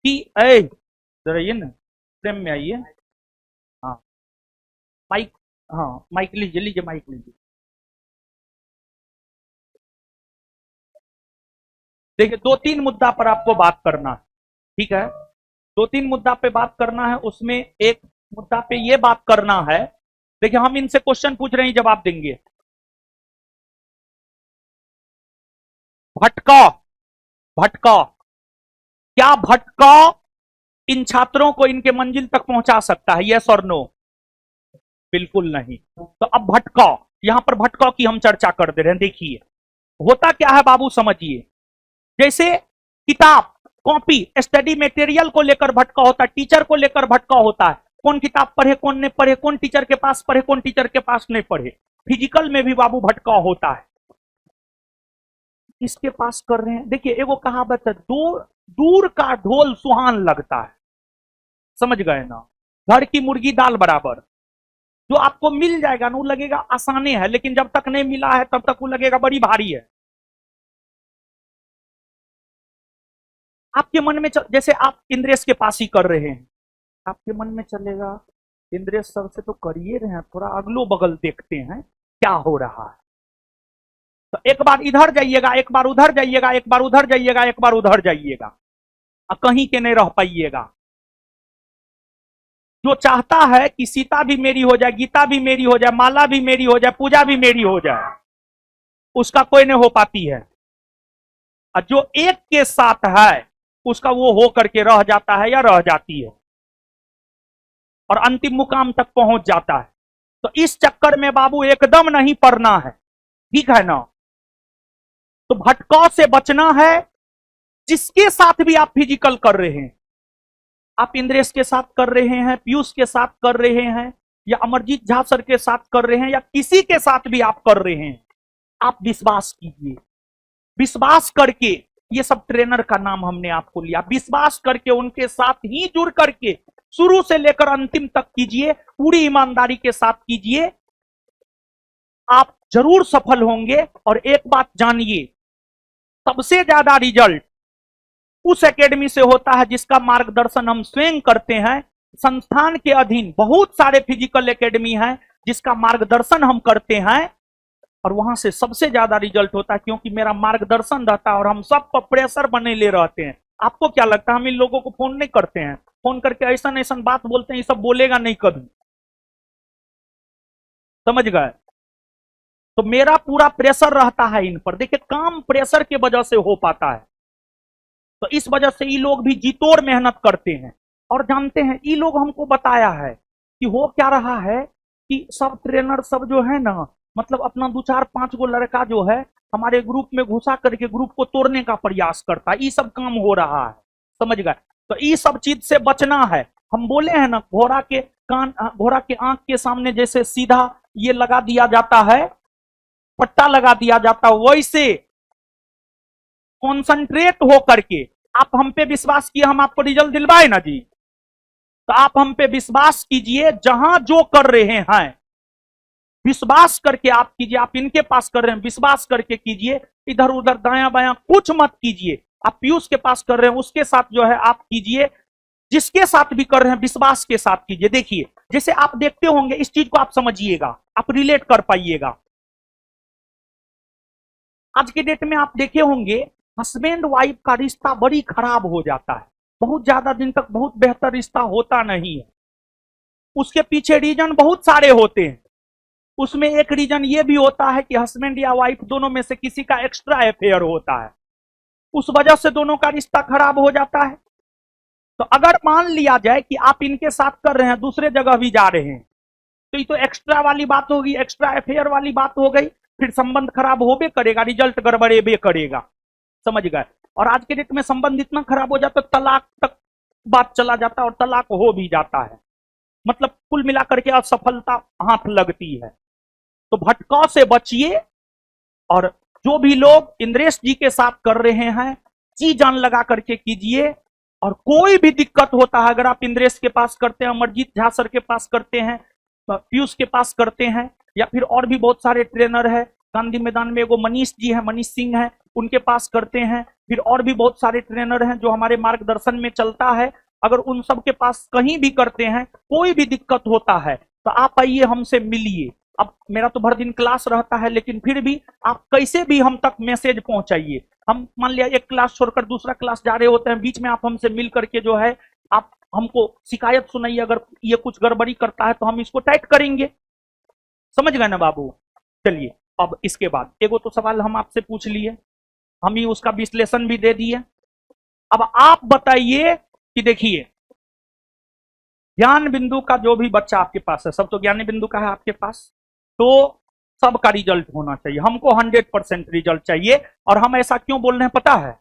कि जरा ये ना फ्रेम में आइए। हाँ माइक, हाँ माइक लीजिए, लीजिए माइक लीजिए। देखिए, दो तीन मुद्दा पर आपको बात करना है, ठीक है, दो तीन मुद्दा पे बात करना है, उसमें एक मुद्दा पे ये बात करना है। देखिए, हम इनसे क्वेश्चन पूछ रहे हैं, जवाब देंगे। भटका, भटका, क्या भटका इन छात्रों को इनके मंजिल तक पहुंचा सकता है, यस और नो? बिल्कुल नहीं। तो अब भटकाव, यहां पर भटकाव की हम चर्चा कर दे रहे हैं। देखिए होता क्या है बाबू, समझिए, जैसे किताब, कॉपी, स्टडी मटेरियल को लेकर भटका होता है, टीचर को लेकर भटका होता है, कौन किताब पढ़े कौन नहीं पढ़े, कौन टीचर के पास पढ़े कौन टीचर के पास नहीं पढ़े। फिजिकल में भी बाबू भटकाव होता है। किसके पास कर रहे हैं? देखिए, एगो कहावत है, दूर दूर का ढोल सुहान लगता है, समझ गए ना, घर की मुर्गी दाल बराबर। जो आपको मिल जाएगा ना, वो लगेगा आसानी है, लेकिन जब तक नहीं मिला है तब तक वो लगेगा बड़ी भारी है। आपके मन में जैसे आप इंद्रेश के पास ही कर रहे हैं, आपके मन में चलेगा इंद्रेश सर से तो करिए रहे हैं, थोड़ा अगलो बगल देखते हैं क्या हो रहा है। तो एक बार इधर जाइएगा, एक बार उधर जाइएगा, एक बार उधर जाइएगा, एक बार उधर जाइएगा, कहीं के नहीं रह पाइएगा। जो चाहता है कि सीता भी मेरी हो जाए, गीता भी मेरी हो जाए, माला भी मेरी हो जाए, पूजा भी मेरी हो जाए, उसका कोई नहीं हो पाती है। और जो एक के साथ है उसका वो हो करके रह जाता है या रह जाती है, और अंतिम मुकाम तक पहुंच जाता है। तो इस चक्कर में बाबू एकदम नहीं पड़ना है, ठीक है ना। तो भटकाव से बचना है। जिसके साथ भी आप फिजिकल कर रहे हैं, आप इंद्रेश के साथ कर रहे हैं, पीयूष के साथ कर रहे हैं, या अमरजीत झा सर के साथ कर रहे हैं, या किसी के साथ भी आप कर रहे हैं, आप विश्वास कीजिए। विश्वास करके, ये सब ट्रेनर का नाम हमने आपको लिया, विश्वास करके उनके साथ ही जुड़ करके शुरू से लेकर अंतिम तक कीजिए, पूरी ईमानदारी के साथ कीजिए, आप जरूर सफल होंगे। और एक बात जानिए, सबसे ज्यादा रिजल्ट उस एकेडमी से होता है जिसका मार्गदर्शन हम स्वयं करते हैं। संस्थान के अधीन बहुत सारे फिजिकल एकेडमी हैं जिसका मार्गदर्शन हम करते हैं, और वहां से सबसे ज्यादा रिजल्ट होता है, क्योंकि मेरा मार्गदर्शन रहता है और हम सब पर प्रेशर बने ले रहते हैं। आपको क्या लगता है हम इन लोगों को फोन नहीं करते हैं? फोन करके ऐसा ऐसा बात बोलते हैं, ये सब बोलेगा नहीं कभी, समझ गए। तो मेरा पूरा प्रेशर रहता है इन पर। देखिए, काम प्रेशर के वजह से हो पाता है, तो इस वजह से ये लोग भी जी तोड़ मेहनत करते हैं। और जानते हैं, ये लोग हमको बताया है कि हो क्या रहा है कि सब ट्रेनर सब जो है ना, मतलब अपना 2 4 5 गो लड़का जो है हमारे ग्रुप में घुसा करके ग्रुप को तोड़ने का प्रयास करता है, ये सब काम हो रहा है, समझ गए। तो ये सब चीज से बचना है। हम बोले हैं ना, घोड़ा के कान, घोड़ा के आंख के सामने जैसे सीधा ये लगा दिया जाता है, पट्टा लगा दिया जाता है, वैसे कॉन्सेंट्रेट हो करके आप हम पे विश्वास किए, हम आपको रिजल्ट दिलवाए ना जी, तो आप हम पे विश्वास कीजिए, जहां जो कर रहे हैं विश्वास करके आप कीजिए। आप इनके पास कर रहे हैं, विश्वास करके कीजिए, इधर उधर दायां बायां कुछ मत कीजिए। आप पीयूष के पास कर रहे हैं, उसके साथ जो है आप कीजिए, जिसके साथ भी कर रहे हैं विश्वास के साथ कीजिए। देखिए, जैसे आप देखते होंगे, इस चीज को आप समझिएगा, आप रिलेट कर पाइएगा। आज के डेट में आप देखे होंगे, हस्बैंड वाइफ का रिश्ता बड़ी खराब हो जाता है, बहुत ज्यादा दिन तक बहुत बेहतर रिश्ता होता नहीं है। उसके पीछे रीजन बहुत सारे होते हैं। उसमें एक रीजन ये भी होता है कि हस्बैंड या वाइफ दोनों में से किसी का एक्स्ट्रा अफेयर होता है, उस वजह से दोनों का रिश्ता खराब हो जाता है। तो अगर मान लिया जाए कि आप इनके साथ कर रहे हैं, दूसरे जगह भी जा रहे हैं, तो ये तो एक्स्ट्रा वाली बात होगी, एक्स्ट्रा अफेयर वाली बात हो गई, फिर संबंध खराब होबे करेगा, रिजल्ट गड़बड़ेबे करेगा, समझ गए। और आज के डेट में संबंध इतना खराब हो जाता है, तलाक तक बात चला जाता है, और तलाक हो भी जाता है, मतलब कुल मिलाकर के असफलता हाथ लगती है। तो भटकाव से बचिए, और जो भी लोग इंद्रेश जी के साथ कर रहे हैं, जी जान लगा करके कीजिए। और कोई भी दिक्कत होता है, अगर आप इंद्रेश के पास करते हैं, अमरजीत झा सर के पास करते हैं, पीयूष के पास करते हैं, या फिर और भी बहुत सारे ट्रेनर है, गांधी मैदान में एगो मनीष जी है, मनीष सिंह है, उनके पास करते हैं, फिर और भी बहुत सारे ट्रेनर हैं जो हमारे मार्गदर्शन में चलता है, अगर उन सब के पास कहीं भी करते हैं, कोई भी दिक्कत होता है तो आप आइए, हमसे मिलिए। अब मेरा तो भर दिन क्लास रहता है, लेकिन फिर भी आप कैसे भी हम तक मैसेज पहुंचाइए। हम मान लिया एक क्लास छोड़कर दूसरा क्लास जा रहे होते हैं, बीच में आप हमसे मिल करके जो है आप हमको शिकायत सुनाइए, अगर ये कुछ गड़बड़ी करता है तो हम इसको टाइट करेंगे। समझ गए ना बाबू? चलिए, अब इसके बाद एगो तो सवाल हम आपसे पूछ लिए, हम ही उसका विश्लेषण भी दे दिए। अब आप बताइए कि देखिए, ज्ञान बिंदु का जो भी बच्चा आपके पास है, सब तो ज्ञान बिंदु का है आपके पास, तो सबका रिजल्ट होना चाहिए। हमको 100% रिजल्ट चाहिए। और हम ऐसा क्यों बोल रहे हैं पता है?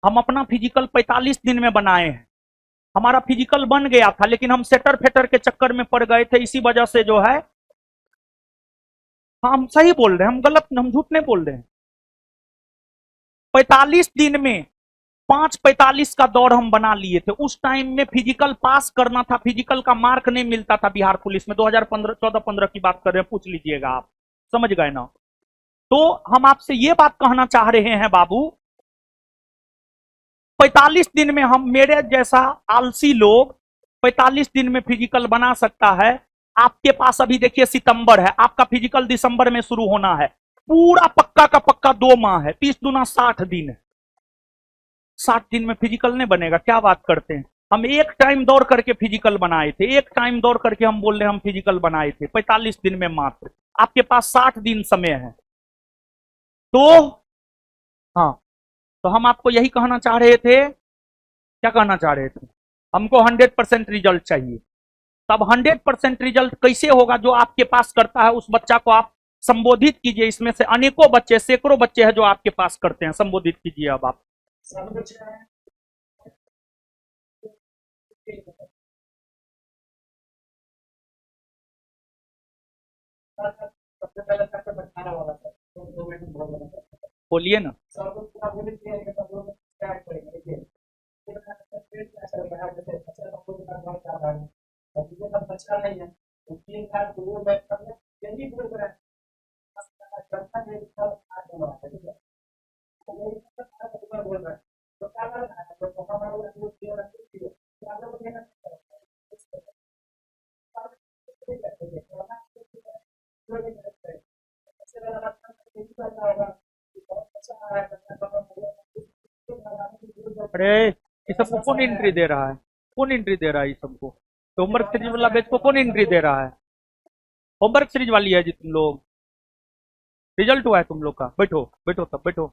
हम अपना फिजिकल 45 दिन में बनाए हैं। हमारा फिजिकल बन गया था, लेकिन हम सेटर फेटर के चक्कर में पड़ गए थे, इसी वजह से जो है, हाँ हम सही बोल रहे हैं, हम गलत, हम झूठ नहीं बोल रहे हैं। 45 दिन में 5:45 का दौड़ हम बना लिए थे। उस टाइम में फिजिकल पास करना था, फिजिकल का मार्क नहीं मिलता था बिहार पुलिस में। 2014-15 की बात कर रहे हैं, पूछ लीजिएगा आप। समझ गए ना? तो हम आपसे ये बात कहना चाह रहे हैं बाबू, 45 दिन में हम, मेरे जैसा आलसी लोग 45 दिन में फिजिकल बना सकता है। आपके पास अभी देखिए सितंबर है, आपका फिजिकल दिसंबर में शुरू होना है। पूरा पक्का का पक्का 2 माह है, 30 दूना 60 दिन है। 60 दिन में फिजिकल नहीं बनेगा? क्या बात करते हैं? हम एक टाइम दौड़ करके फिजिकल बनाए थे, एक टाइम दौड़ करके हम बोल रहे हैं हम फिजिकल बनाए थे 45 दिन में मात्र। आपके पास 60 दिन समय है। तो हाँ, तो हम आपको यही कहना चाह रहे थे। क्या कहना चाह रहे थे? हमको 100% रिजल्ट चाहिए। तब 100% रिजल्ट कैसे होगा? जो आपके पास करता है उस बच्चा को आप संबोधित कीजिए। इसमें से अनेकों बच्चे, सैकड़ों बच्चे हैं जो आपके पास करते हैं, संबोधित कीजिए अब आप। बोलिए ना। अरे ये सबको कौन एंट्री दे रहा है? कौन एंट्री दे रहा है ये सबको? तो होमवर्क सीरीज वाला बैच को कौन एंट्री दे रहा है? होमवर्क सीरीज वाली है जी तुम लोग। रिजल्ट हुआ है तुम लोग का। बैठो बैठो, तब बैठो।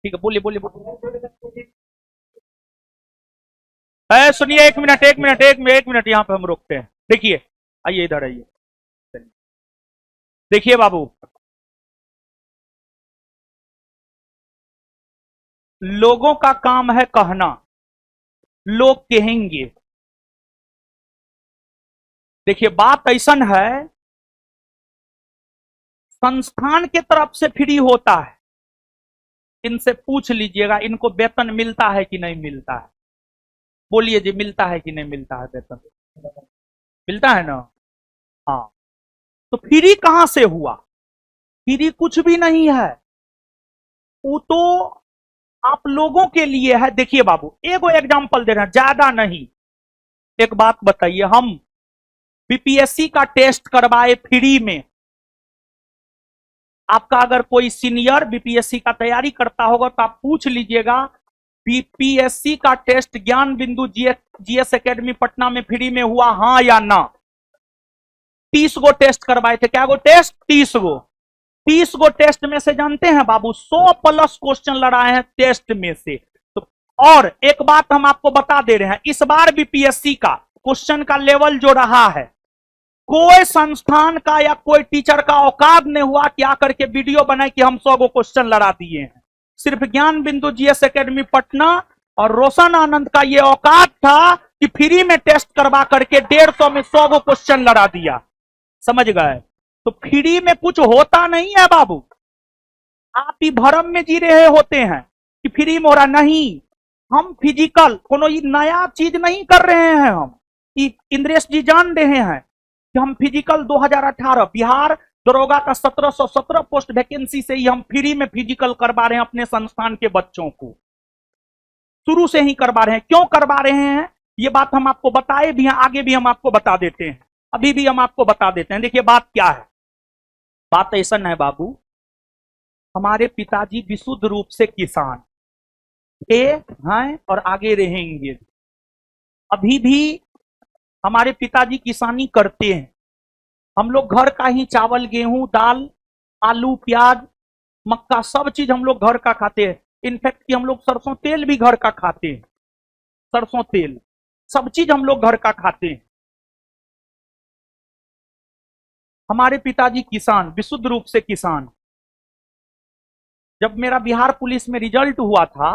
ठीक है, बोलिए बोलिए बोलिए। सुनिए, एक मिनट एक मिनट एक मिनट एक मिनट, यहाँ पे हम रोकते हैं। देखिए, आइए इधर आइए। देखिए बाबू, लोगों का काम है कहना, लोग कहेंगे। देखिए बात ऐसन है, संस्थान के तरफ से फ्री होता है। इनसे पूछ लीजिएगा इनको वेतन मिलता है कि नहीं मिलता है। बोलिए जी, मिलता है कि नहीं मिलता है वेतन? मिलता है ना? हाँ। तो फ्री कहां से हुआ? फ्री कुछ भी नहीं है, वो तो आप लोगों के लिए है। देखिए बाबू, एगो एग्जांपल दे रहे हैं, ज्यादा नहीं। एक बात बताइए, हम बीपीएससी का टेस्ट करवाए फ्री में। आपका अगर कोई सीनियर बीपीएससी का तैयारी करता होगा तो आप पूछ लीजिएगा, बीपीएससी का टेस्ट ज्ञान बिंदु जीएस एकेडमी पटना में फ्री में हुआ, हाँ या ना? 30 गो टेस्ट करवाए थे। क्या गो टेस्ट? 30 गो। 30 गो टेस्ट में से जानते हैं बाबू 100+ क्वेश्चन लड़ाए हैं टेस्ट में से। तो और एक बात हम आपको बता दे रहे हैं, इस बार बीपीएससी का क्वेश्चन का लेवल जो रहा है, कोई संस्थान का या कोई टीचर का औकात नहीं हुआ कि आकर के वीडियो बनाए कि हम 100 गो क्वेश्चन लड़ा दिए हैं। सिर्फ ज्ञान बिंदु जीएस एकेडमी पटना और रोशन आनंद का यह औकात था कि फ्री में टेस्ट करवा करके 150 में 100 गो क्वेश्चन लड़ा दिया। समझ गए? तो फ्री में कुछ होता नहीं है बाबू। आप ही भरम में जी रहे होते हैं कि फ्री में हो रहा नहीं। हम फिजिकल कोनो ये नया चीज नहीं कर रहे हैं। हम इंद्रेश जी जान रहे हैं कि हम फिजिकल 2018 बिहार दरोगा का 1717 पोस्ट वैकेंसी से ही हम फ्री में फिजिकल करवा रहे हैं अपने संस्थान के बच्चों को, शुरू से ही करवा रहे हैं। क्यों करवा रहे हैं ये बात हम आपको बताए भी हैं, आगे भी हम आपको बता देते हैं, अभी भी हम आपको बता देते हैं। देखिए बात क्या है, बात ऐसा है बाबू, हमारे पिताजी विशुद्ध रूप से किसान थे, हैं और आगे रहेंगे। अभी भी हमारे पिताजी किसानी करते हैं। हम लोग घर का ही चावल, गेहूं, दाल, आलू, प्याज, मक्का सब चीज हम लोग घर का खाते हैं। इनफैक्ट कि हम लोग सरसों तेल भी घर का खाते हैं, सरसों तेल सब चीज हम लोग घर का खाते हैं। हमारे पिताजी किसान, विशुद्ध रूप से किसान। जब मेरा बिहार पुलिस में रिजल्ट हुआ था,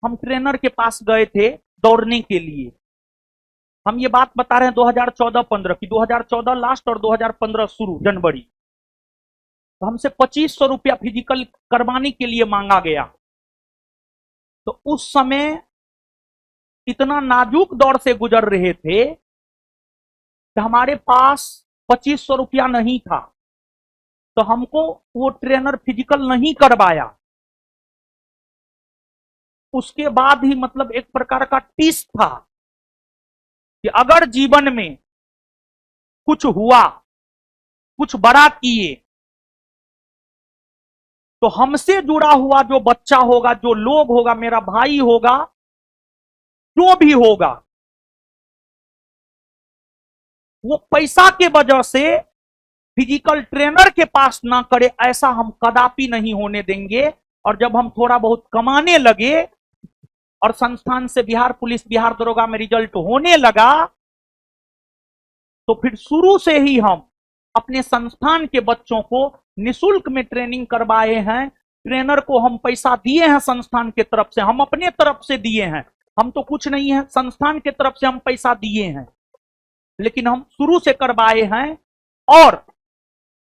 हम ट्रेनर के पास गए थे दौड़ने के लिए। हम ये बात बता रहे हैं 2014-15 की, 2014 लास्ट और 2015 शुरू जनवरी। तो हमसे 2500 रुपया फिजिकल करवाने के लिए मांगा गया। तो उस समय इतना नाजुक दौर से गुजर रहे थे कि हमारे पास 2500 रुपया नहीं था, तो हमको वो ट्रेनर फिजिकल नहीं करवाया। उसके बाद ही मतलब एक प्रकार का टीस था कि अगर जीवन में कुछ हुआ, कुछ बड़ा किए, तो हमसे जुड़ा हुआ जो बच्चा होगा, जो लोग होगा, मेरा भाई होगा, जो भी होगा, वो पैसा के वजह से फिजिकल ट्रेनर के पास ना करे, ऐसा हम कदापि नहीं होने देंगे। और जब हम थोड़ा बहुत कमाने लगे और संस्थान से बिहार पुलिस, बिहार दरोगा में रिजल्ट होने लगा, तो फिर शुरू से ही हम अपने संस्थान के बच्चों को निःशुल्क में ट्रेनिंग करवाए हैं। ट्रेनर को हम पैसा दिए हैं संस्थान के तरफ से, हम अपने तरफ से दिए हैं, हम तो कुछ नहीं है, संस्थान के तरफ से हम पैसा दिए हैं, लेकिन हम शुरू से करवाए हैं। और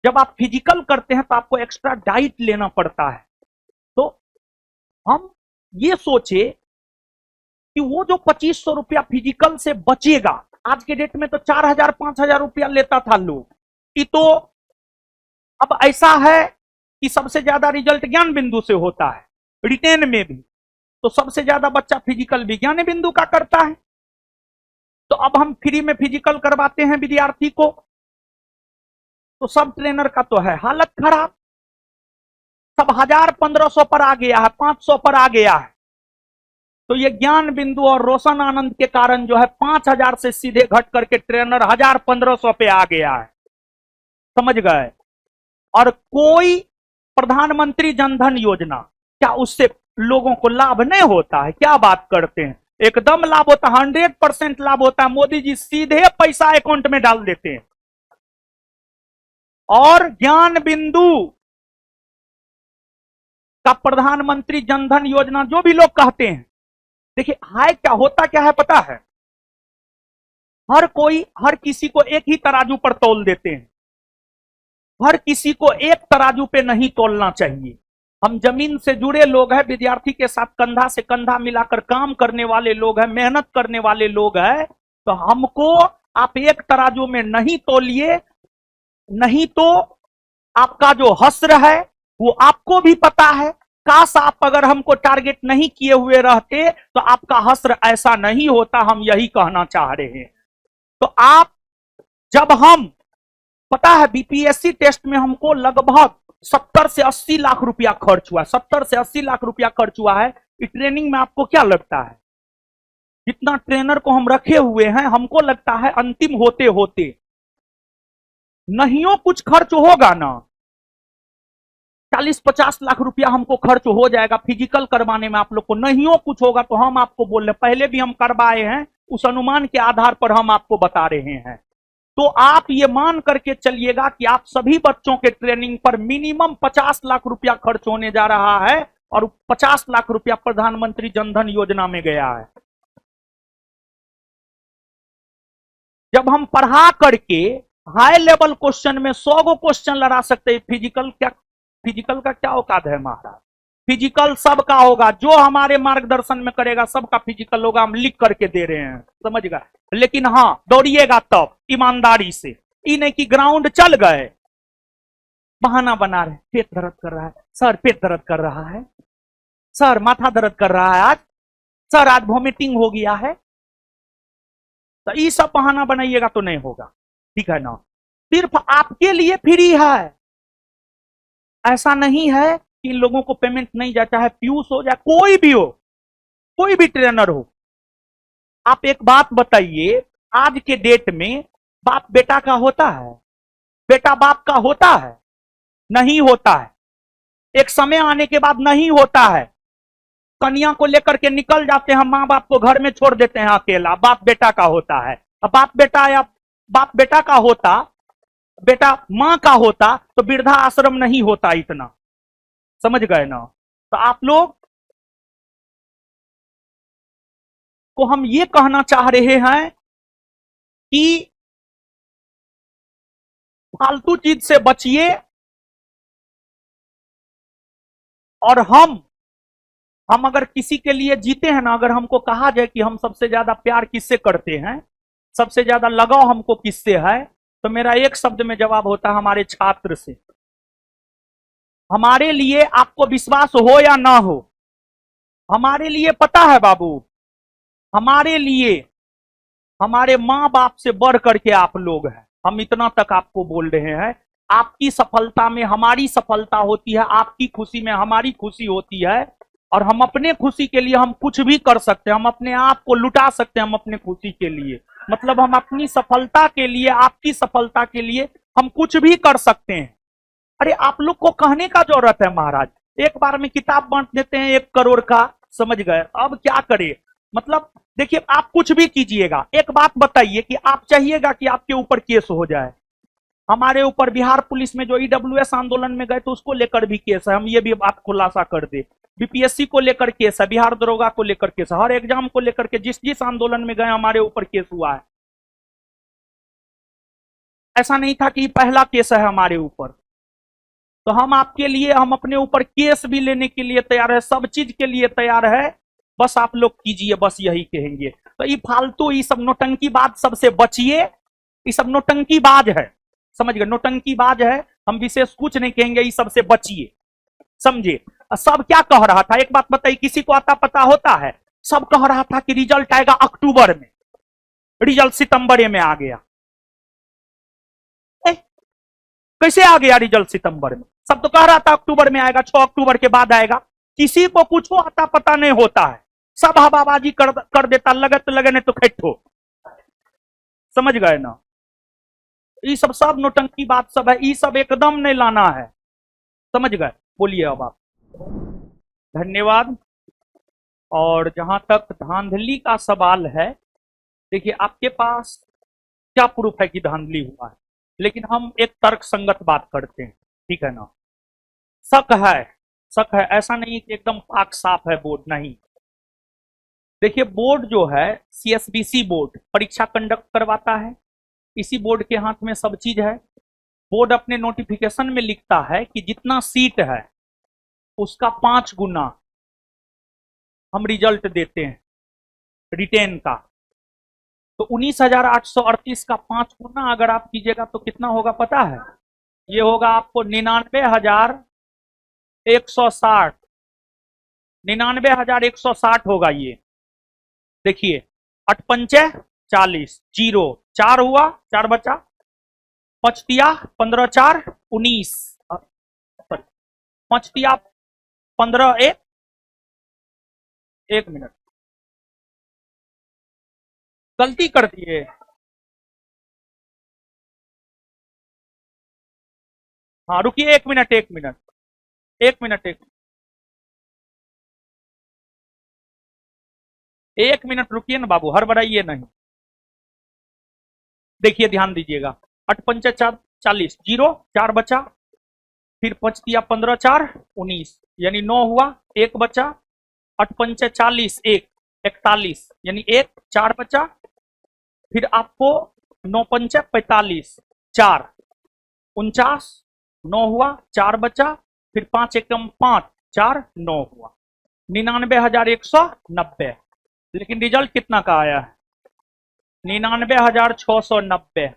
जब आप फिजिकल करते हैं तो आपको एक्स्ट्रा डाइट लेना पड़ता है। तो हम ये सोचे कि वो जो 2500 रुपया फिजिकल से बचेगा, आज के डेट में तो 4000-5000 रुपया लेता था लोग, ये तो अब ऐसा है कि सबसे ज्यादा रिजल्ट ज्ञान बिंदु से होता है, रिटेन में भी, तो सबसे ज्यादा बच्चा फिजिकल भी ज्ञान बिंदु का करता है। तो अब हम फ्री में फिजिकल करवाते हैं विद्यार्थी को, तो सब ट्रेनर का तो है हालत खराब, सब 1000-1500 पर आ गया है, 500 पर आ गया है। तो ये ज्ञान बिंदु और रोशन आनंद के कारण जो है 5000 से सीधे घट करके ट्रेनर 1000-1500 पे आ गया है, समझ गए। और कोई प्रधानमंत्री जनधन योजना, क्या उससे लोगों को लाभ नहीं होता है? क्या बात करते हैं, एकदम लाभ होता है, 100% लाभ होता है। मोदी जी सीधे पैसा अकाउंट में डाल देते हैं। और ज्ञान बिंदु का प्रधानमंत्री जनधन योजना जो भी लोग कहते हैं, देखिए हाय क्या होता, क्या है पता है, हर कोई हर किसी को एक ही तराजू पर तौल देते हैं, हर किसी को एक तराजू पे नहीं तोलना चाहिए। हम जमीन से जुड़े लोग हैं, विद्यार्थी के साथ कंधा से कंधा मिलाकर काम करने वाले लोग हैं, मेहनत करने वाले लोग हैं, तो हमको आप एक तराजू में नहीं तोलिए, नहीं तो आपका जो हश्र है वो आपको भी पता है। काश आप अगर हमको टारगेट नहीं किए हुए रहते तो आपका हश्र ऐसा नहीं होता, हम यही कहना चाह रहे हैं। तो आप, जब हम, पता है बीपीएससी टेस्ट में हमको लगभग 70 से 80 लाख रुपया खर्च हुआ, 70 से 80 लाख रुपया खर्च हुआ है। इस ट्रेनिंग में आपको क्या लगता है, जितना ट्रेनर को हम रखे हुए हैं, हमको लगता है अंतिम होते होते नहियों कुछ खर्च होगा ना, 40-50 लाख रुपया हमको खर्च हो जाएगा फिजिकल करवाने में। आप लोग को नहियों कुछ होगा तो हम आपको बोल रहे, पहले भी हम करवाए हैं, उस अनुमान के आधार पर हम आपको बता रहे हैं। तो आप ये मान करके चलिएगा कि आप सभी बच्चों के ट्रेनिंग पर मिनिमम 50 लाख रुपया खर्च होने जा रहा है, और 50 लाख रुपया प्रधानमंत्री जनधन योजना में गया है। जब हम पढ़ा करके हाई लेवल क्वेश्चन में 100 गो क्वेश्चन लड़ा सकते हैं, फिजिकल का क्या औकात है महाराज? फिजिकल सबका होगा, जो हमारे मार्गदर्शन में करेगा सबका फिजिकल होगा, हम लिख करके दे रहे हैं, समझ गए। लेकिन हाँ दौड़िएगा तब ईमानदारी से, ये नहीं कि ग्राउंड चल गए बहाना बना रहे, पेट दर्द कर रहा है सर, पेट दर्द कर रहा है सर, माथा दर्द कर रहा है आज सर, आज वॉमिटिंग हो गया है, तो ये सब बहाना बनाइएगा तो नहीं होगा, ठीक है ना। सिर्फ आपके लिए फ्री है, ऐसा नहीं है कि इन लोगों को पेमेंट नहीं जाए, चाहे पीयूष हो जाए कोई भी हो, कोई भी ट्रेनर हो। आप एक बात बताइए, आज के डेट में बाप बेटा का होता है, बेटा बाप का होता है, नहीं होता है। एक समय आने के बाद नहीं होता है, कन्या को लेकर के निकल जाते हैं, माँ बाप को घर में छोड़ देते हैं अकेला, बाप बेटा का होता है। अब बाप बेटा या बाप बेटा का होता, बेटा माँ का होता, तो वृद्धा आश्रम नहीं होता इतना, समझ गए ना। तो आप लोग को हम ये कहना चाह रहे हैं कि फालतू चीज से बचिए, और हम अगर किसी के लिए जीते हैं ना, अगर हमको कहा जाए कि हम सबसे ज्यादा प्यार किससे करते हैं, सबसे ज्यादा लगाव हमको किससे है, तो मेरा एक शब्द में जवाब होता है हमारे छात्र से। हमारे लिए आपको विश्वास हो या ना हो, हमारे लिए पता है बाबू, हमारे लिए हमारे माँ बाप से बढ़ करके आप लोग हैं, हम इतना तक आपको बोल रहे हैं। आपकी सफलता में हमारी सफलता होती है, आपकी खुशी में हमारी खुशी होती है, और हम अपने खुशी के लिए हम कुछ भी कर सकते हैं, हम अपने आप को लुटा सकते हैं, हम अपने खुशी के लिए, मतलब हम अपनी सफलता के लिए, आपकी सफलता के लिए हम कुछ भी कर सकते हैं। अरे आप लोग को कहने का जरूरत है महाराज, एक बार में किताब बांट देते हैं 1 करोड़ का, समझ गए। अब क्या करें, मतलब देखिए आप कुछ भी कीजिएगा, एक बात बताइए कि आप चाहिएगा कि आपके ऊपर केस हो जाए। हमारे ऊपर बिहार पुलिस में जो ईडब्ल्यूएस आंदोलन में गए तो उसको लेकर भी केस है, हम ये भी बात खुलासा कर दे। बीपीएससी को लेकर केस है, बिहार दरोगा को लेकर केस है, हर एग्जाम को लेकर के जिस जिस आंदोलन में गए हमारे ऊपर केस हुआ है। ऐसा नहीं था कि पहला केस है हमारे ऊपर। तो हम आपके लिए, हम अपने ऊपर केस भी लेने के लिए तैयार है, सब चीज के लिए तैयार है, बस आप लोग कीजिए, बस यही कहेंगे। तो ये फालतू, ये सब नौटंकी बात सबसे बचिए, ये सब नौटंकी बाज है, समझ गए, नौटंकी बाज है, हम विशेष कुछ नहीं कहेंगे, ये सबसे बचिए, समझे। सब क्या कह रहा था, एक बात बताइए, किसी को आता पता होता है, सब कह रहा था कि रिजल्ट आएगा अक्टूबर में, रिजल्ट सितंबर में आ गया। कैसे आ गया रिजल्ट सितंबर में, सब तो कह रहा था अक्टूबर में आएगा, 6 अक्टूबर के बाद आएगा। किसी को कुछ आता पता नहीं होता है, सब हवाबाजी कर देता, लगे तो लगे नहीं तो खैठो, समझ गए ना। ये सब नोटंकी बात सब है, ये सब एकदम नहीं लाना है, समझ गए। बोलिए अब आप। धन्यवाद। और जहां तक धांधली का सवाल है, देखिए आपके पास क्या प्रूफ है कि धांधली हुआ है, लेकिन हम एक तर्क संगत बात करते हैं, ठीक है ना। शक है, शक है, ऐसा नहीं कि एकदम पाक साफ है बोर्ड, नहीं। देखिए बोर्ड जो है, सीएसबीसी बोर्ड परीक्षा कंडक्ट करवाता है, इसी बोर्ड के हाथ में सब चीज है। बोर्ड अपने नोटिफिकेशन में लिखता है कि जितना सीट है उसका 5 गुना हम रिजल्ट देते हैं रिटेन का। तो 19,838 का 5 गुना अगर आप कीजिएगा तो कितना होगा पता है, ये होगा आपको 99,160, 99,160 होगा ये। देखिए 8 पंचे 40, 0 4 हुआ, 4 बचा, 5 तिया 15 4 19, 5 तिया 15 1 मिनट, गलती कर दिए। हाँ रुकिए 1 मिनट, 1 मिनट, 1 मिनट, 1 मिनट रुकिए ना बाबू, हड़बड़ाइए नहीं। देखिए ध्यान दीजिएगा, 8 पंचे 40, 0 4 बचा, फिर 5 तिया 15 4 19, यानी 9 हुआ, 1 बचा, 8 पंचे 40 1 41, यानी 1 4 बचा, फिर आपको 9 पंचे 45 4 49, 9 हुआ, 4 बचा, फिर 5 एकम 5 4 9 हुआ, 99,190। लेकिन रिजल्ट कितना का आया है? 99,690,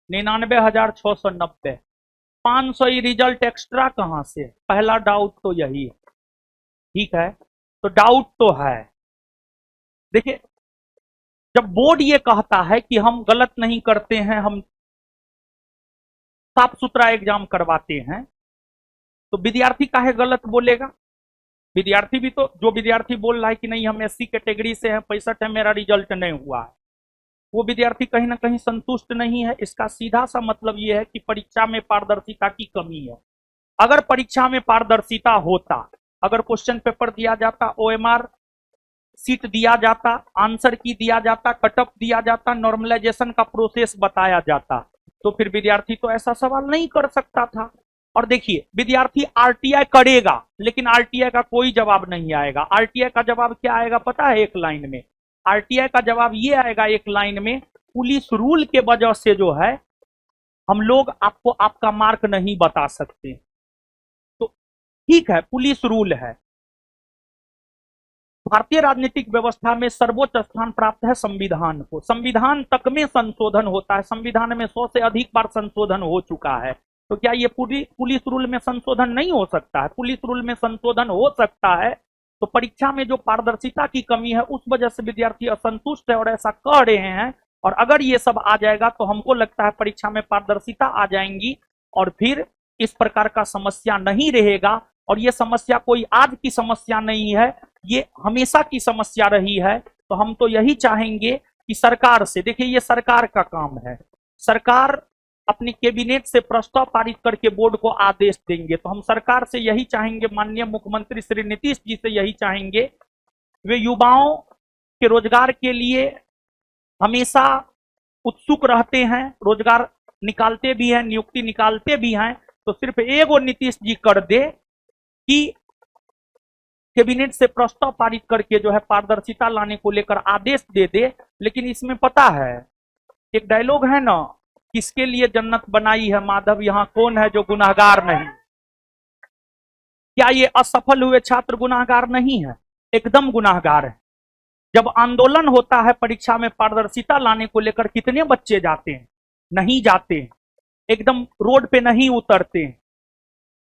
99,690। 500 ही रिजल्ट एक्स्ट्रा कहां से? पहला डाउट तो यही है। ठीक है, तो डाउट तो है। देखिए, जब बोर्ड ये कहता है कि हम गलत नहीं करते हैं, हम साफ सुथरा एग्जाम करवाते हैं, तो विद्यार्थी काहे गलत बोलेगा? विद्यार्थी भी तो, जो विद्यार्थी बोल रहा है कि नहीं हम एससी कैटेगरी से हैं, 65 है, मेरा रिजल्ट नहीं हुआ है, वो विद्यार्थी कहीं ना कहीं संतुष्ट नहीं है। इसका सीधा सा मतलब यह है कि परीक्षा में पारदर्शिता की कमी है। अगर परीक्षा में पारदर्शिता होता, अगर क्वेश्चन पेपर दिया जाता, ओएमआर सीट दिया जाता, आंसर की दिया जाता, कटअप दिया जाता, नॉर्मलाइजेशन का प्रोसेस बताया जाता, तो फिर विद्यार्थी तो ऐसा सवाल नहीं कर सकता था। और देखिए, विद्यार्थी आरटीआई करेगा, लेकिन आरटीआई का कोई जवाब नहीं आएगा। आरटीआई का जवाब क्या आएगा पता है? एक लाइन में आरटीआई का जवाब ये आएगा, एक लाइन में, पुलिस रूल के वजह से जो है हम लोग आपको आपका मार्क नहीं बता सकते। तो ठीक है, पुलिस रूल है। भारतीय राजनीतिक व्यवस्था में सर्वोच्च स्थान प्राप्त है संविधान को। संविधान तक में संशोधन होता है, संविधान में 100 से अधिक बार संशोधन हो चुका है। तो क्या ये पूरी पुलिस रूल में संशोधन नहीं हो सकता है? पुलिस रूल में संशोधन हो सकता है। तो परीक्षा में जो पारदर्शिता की कमी है, उस वजह से विद्यार्थी असंतुष्ट है और ऐसा कह रहे हैं। और अगर ये सब आ जाएगा तो हमको लगता है परीक्षा में पारदर्शिता आ जाएंगी और फिर इस प्रकार का समस्या नहीं रहेगा। और ये समस्या कोई आज की समस्या नहीं है, ये हमेशा की समस्या रही है। तो हम तो यही चाहेंगे कि सरकार से, देखिए ये सरकार का काम है, सरकार अपनी कैबिनेट से प्रस्ताव पारित करके बोर्ड को आदेश देंगे। तो हम सरकार से यही चाहेंगे, माननीय मुख्यमंत्री श्री नीतीश जी से यही चाहेंगे, वे युवाओं के रोजगार के लिए हमेशा उत्सुक रहते हैं, रोजगार निकालते भी हैं, नियुक्ति निकालते भी हैं। तो सिर्फ एगो नीतीश जी कर दे कि कैबिनेट से प्रस्ताव पारित करके जो है पारदर्शिता लाने को लेकर आदेश दे दे। लेकिन इसमें पता है, एक डायलॉग है ना, किसके लिए जन्नत बनाई है माधव, यहाँ कौन है जो गुनाहगार नहीं। क्या ये असफल हुए छात्र गुनाहगार नहीं है? एकदम गुनाहगार है। जब आंदोलन होता है परीक्षा में पारदर्शिता लाने को लेकर, कितने बच्चे जाते हैं? नहीं जाते, एकदम रोड पे नहीं उतरते।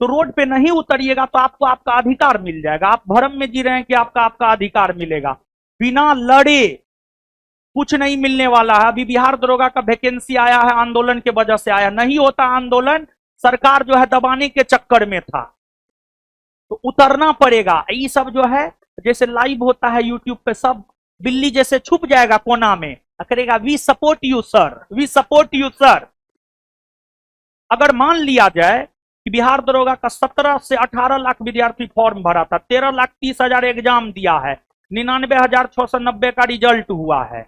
तो रोड पे नहीं उतरिएगा तो आपको आपका अधिकार मिल जाएगा। आप भ्रम में जी रहे हैं कि आपका आपका अधिकार मिलेगा, बिना लड़े कुछ नहीं मिलने वाला है। अभी बिहार दरोगा का वैकेंसी आया है, आंदोलन के वजह से आया, नहीं होता आंदोलन, सरकार जो है दबाने के चक्कर में था। तो उतरना पड़ेगा। ये सब जो है जैसे लाइव होता है यूट्यूब पे, सब बिल्ली जैसे छुप जाएगा कोना में, करेगा we support you sir, we support you sir. अगर मान लिया जाए कि बिहार दरोगा का 17 से 18 लाख विद्यार्थी फॉर्म भरा था, 13,30,000 एग्जाम दिया है, 99,690 का रिजल्ट हुआ है,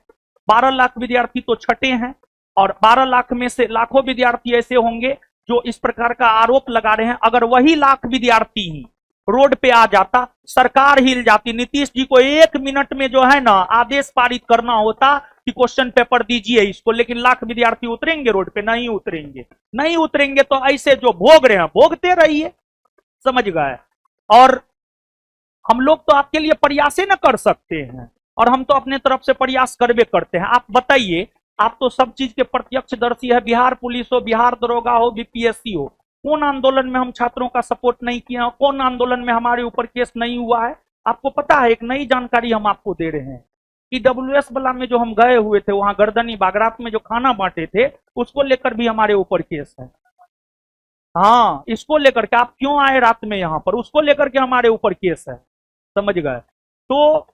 12 लाख विद्यार्थी तो छठे हैं। और 12 लाख में से लाखों विद्यार्थी ऐसे होंगे जो इस प्रकार का आरोप लगा रहे हैं। अगर वही लाख विद्यार्थी ही रोड पे आ जाता, सरकार हिल जाती। नीतीश जी को 1 मिनट में जो है ना आदेश पारित करना होता कि क्वेश्चन पेपर दीजिए इसको, लेकिन लाख विद्यार्थी उतरेंगे रोड पे? नहीं उतरेंगे, नहीं उतरेंगे। तो ऐसे जो भोग रहे हैं भोगते रहिए, समझ गए। और हम लोग तो आपके लिए प्रयास न कर सकते हैं, और हम तो अपने तरफ से प्रयास करबे करते हैं। आप बताइए, आप तो सब चीज के प्रत्यक्षदर्शी है, बिहार पुलिस हो, बिहार दरोगा हो, बीपीएससी हो, कौन आंदोलन में हम छात्रों का सपोर्ट नहीं किया? कौन आंदोलन में हमारे ऊपर केस नहीं हुआ है? आपको पता है, एक नई जानकारी हम आपको दे रहे हैं कि डब्ल्यूएस वाला में जो हम गए हुए थे, वहां गर्दनी बागरात में जो खाना बांटे थे, उसको लेकर भी हमारे ऊपर केस है। हाँ, इसको लेकर के आप क्यों आए रात में यहाँ पर, उसको लेकर के हमारे ऊपर केस है, समझ गए। तो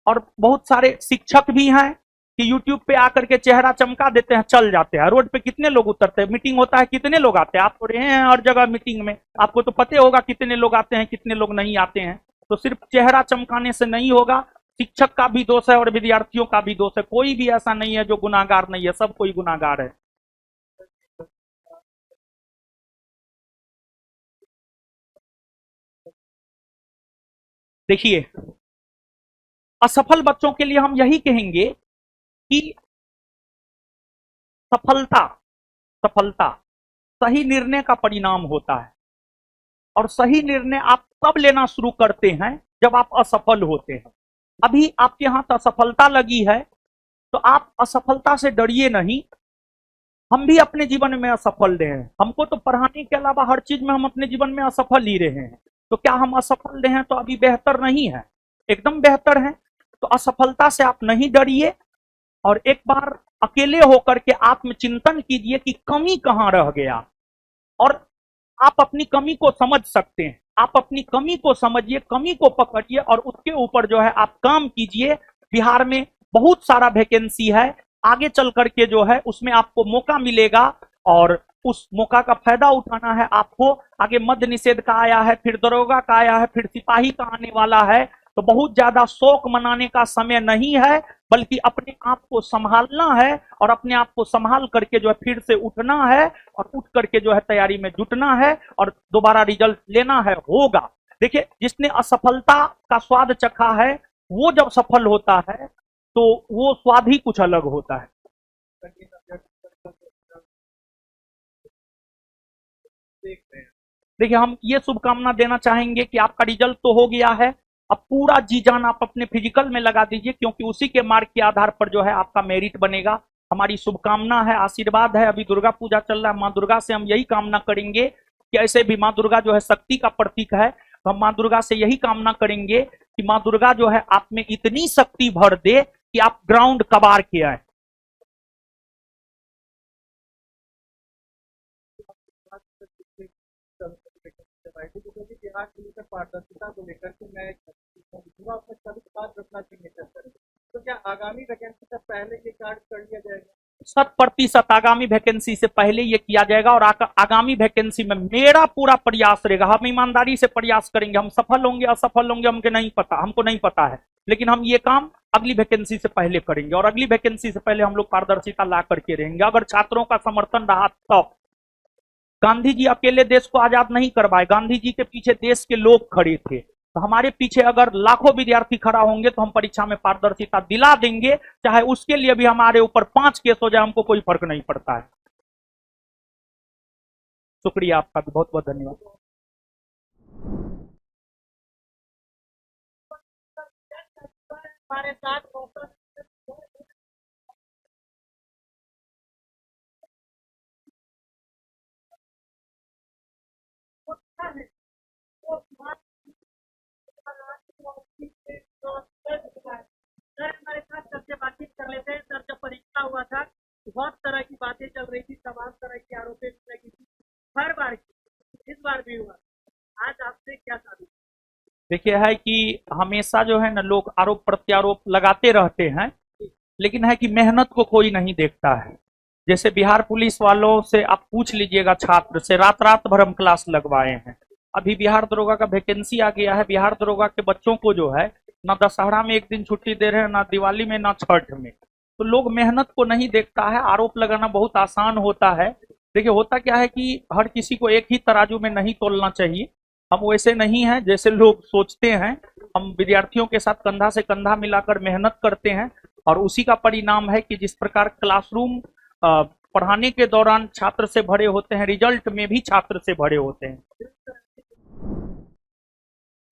और बहुत सारे शिक्षक भी हैं कि यूट्यूब पे आकर के चेहरा चमका देते हैं, चल जाते हैं। रोड पे कितने लोग उतरते हैं, मीटिंग होता है कितने लोग आते हैं? आप तो रहे हैं हर जगह मीटिंग में, आपको तो पता होगा कितने लोग आते हैं कितने लोग नहीं आते हैं। तो सिर्फ चेहरा चमकाने से नहीं होगा, शिक्षक का भी दोष है और विद्यार्थियों का भी दोष है। कोई भी ऐसा नहीं है जो गुनाहगार नहीं है, सब कोई गुनाहगार है। देखिए, असफल बच्चों के लिए हम यही कहेंगे कि सफलता सफलता सही निर्णय का परिणाम होता है, और सही निर्णय आप कब लेना शुरू करते हैं? जब आप असफल होते हैं। अभी आपके हाथ असफलता लगी है तो आप असफलता से डरिए नहीं। हम भी अपने जीवन में असफल रहे हैं, हमको तो पढ़ाने के अलावा हर चीज में हम अपने जीवन में असफल ही रहे हैं। तो क्या हम असफल रहे हैं तो अभी बेहतर नहीं है? एकदम बेहतर है। तो असफलता से आप नहीं डरिए और एक बार अकेले होकर के आत्मचिंतन कीजिए कि कमी कहाँ रह गया, और आप अपनी कमी को समझ सकते हैं। आप अपनी कमी को समझिए, कमी को पकड़िए और उसके ऊपर जो है आप काम कीजिए। बिहार में बहुत सारा वैकेंसी है, आगे चल करके जो है उसमें आपको मौका मिलेगा और उस मौका का फायदा उठाना है आपको। आगे मद्य निषेध का आया है, फिर दरोगा का आया है, फिर सिपाही का आने वाला है। तो बहुत ज्यादा शौक मनाने का समय नहीं है, बल्कि अपने आप को संभालना है और अपने आप को संभाल करके जो है फिर से उठना है और उठ करके जो है तैयारी में जुटना है और दोबारा रिजल्ट लेना है। होगा। देखिए, जिसने असफलता का स्वाद चखा है वो जब सफल होता है तो वो स्वाद ही कुछ अलग होता है। देखिए, हम ये शुभकामना देना चाहेंगे कि आपका रिजल्ट तो हो गया है, अब पूरा जी जान आप अपने फिजिकल में लगा दीजिए, क्योंकि उसी के मार्क के आधार पर जो है आपका मेरिट बनेगा। हमारी शुभकामना है, आशीर्वाद है। अभी दुर्गा पूजा चल रहा है, माँ दुर्गा से हम यही कामना करेंगे कि ऐसे भी माँ दुर्गा जो है शक्ति का प्रतीक है, तो हम माँ दुर्गा से यही कामना करेंगे कि माँ दुर्गा जो है आप में इतनी शक्ति भर दे कि आप ग्राउंड कबार के आए। बिहार पुलिस में पारदर्शिता को लेकर के मैं पूरा अपने सभी बात रखना सिग्नेचर करें, तो क्या आगामी वैकेंसी से पहले ये कार्य कर लिया जाएगा? 100% आगामी वैकेंसी से पहले ये किया जाएगा और आगामी वैकेंसी में मेरा पूरा प्रयास रहेगा। हम ईमानदारी से प्रयास करेंगे। हम सफल होंगे असफल होंगे हमको नहीं पता है, लेकिन हम ये काम अगली वैकेंसी से पहले करेंगे और अगली वैकेंसी से पहले हम लोग पारदर्शिता ला करके रहेंगे। अगर छात्रों का समर्थन रहा तो गांधी जी अकेले देश को आजाद नहीं करवाए, गांधी जी के पीछे देश के लोग खड़े थे। तो हमारे पीछे अगर लाखों विद्यार्थी खड़ा होंगे तो हम परीक्षा में पारदर्शिता दिला देंगे, चाहे उसके लिए भी हमारे ऊपर 5 केस हो जाए, हमको कोई फर्क नहीं पड़ता है। शुक्रिया आपका भी, बहुत बहुत धन्यवाद। हमारे साथ सर हमारे साथ सर से बातचीत कर लेते हैं। सर, जब परीक्षा हुआ था तो बहुत तरह की बातें चल रही थी, तमाम तरह की आरोपें लगी थी, हर बार की, इस बार भी हुआ। आज आपसे क्या साबित? देखिए, है कि हमेशा जो है ना लोग आरोप प्रत्यारोप लगाते रहते हैं, लेकिन है कि मेहनत को कोई नहीं देखता है। जैसे बिहार पुलिस वालों से आप पूछ लीजिएगा, छात्र से रात रात भर हम क्लास लगवाए हैं। अभी बिहार दरोगा का वैकेंसी आ गया है, बिहार दरोगा के बच्चों को जो है ना दशहरा में एक दिन छुट्टी दे रहे हैं, ना दिवाली में, ना छठ में। तो लोग मेहनत को नहीं देखता है, आरोप लगाना बहुत आसान होता है। देखिए, होता क्या है कि हर किसी को एक ही तराजू में नहीं तोलना चाहिए। हम वैसे नहीं हैं जैसे लोग सोचते हैं। हम विद्यार्थियों के साथ कंधा से कंधा मिलाकर मेहनत करते हैं और उसी का परिणाम है कि जिस प्रकार क्लासरूम पढ़ाने के दौरान छात्र से भरे होते हैं, रिजल्ट में भी छात्र से भरे होते हैं।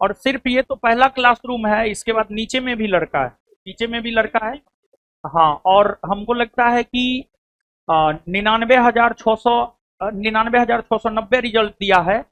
और सिर्फ ये तो पहला क्लासरूम है, इसके बाद नीचे में भी लड़का है, नीचे में भी लड़का है। हाँ, और हमको लगता है कि 99,690 रिजल्ट दिया है।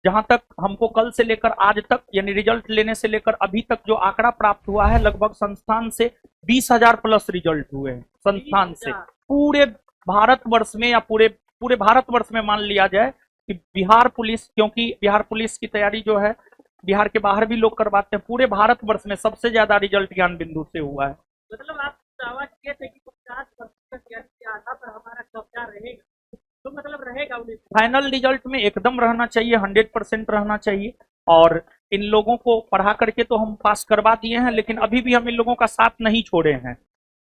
जहां तक हमको कल से लेकर आज तक, यानी रिजल्ट लेने से लेकर अभी तक जो आंकड़ा प्राप्त हुआ है, लगभग संस्थान से 20,000 प्लस रिजल्ट हुए हैं संस्थान से। पूरे भारतवर्ष में या पूरे पूरे भारतवर्ष में मान लिया जाए कि बिहार पुलिस, क्योंकि बिहार पुलिस की तैयारी जो है बिहार के बाहर भी लोग करवाते हैं, पूरे भारतवर्ष में सबसे ज्यादा रिजल्ट ज्ञान बिंदु से हुआ है। मतलब आप दावा किए थे कि 50% के आधार पर हमारा कब्जा रहेगा, तो मतलब रहेगा फाइनल रिजल्ट में एकदम रहना चाहिए, 100% रहना चाहिए। और इन लोगों को पढ़ा करके तो हम पास करवा दिए हैं, लेकिन अभी भी हम इन लोगों का साथ नहीं छोड़े हैं।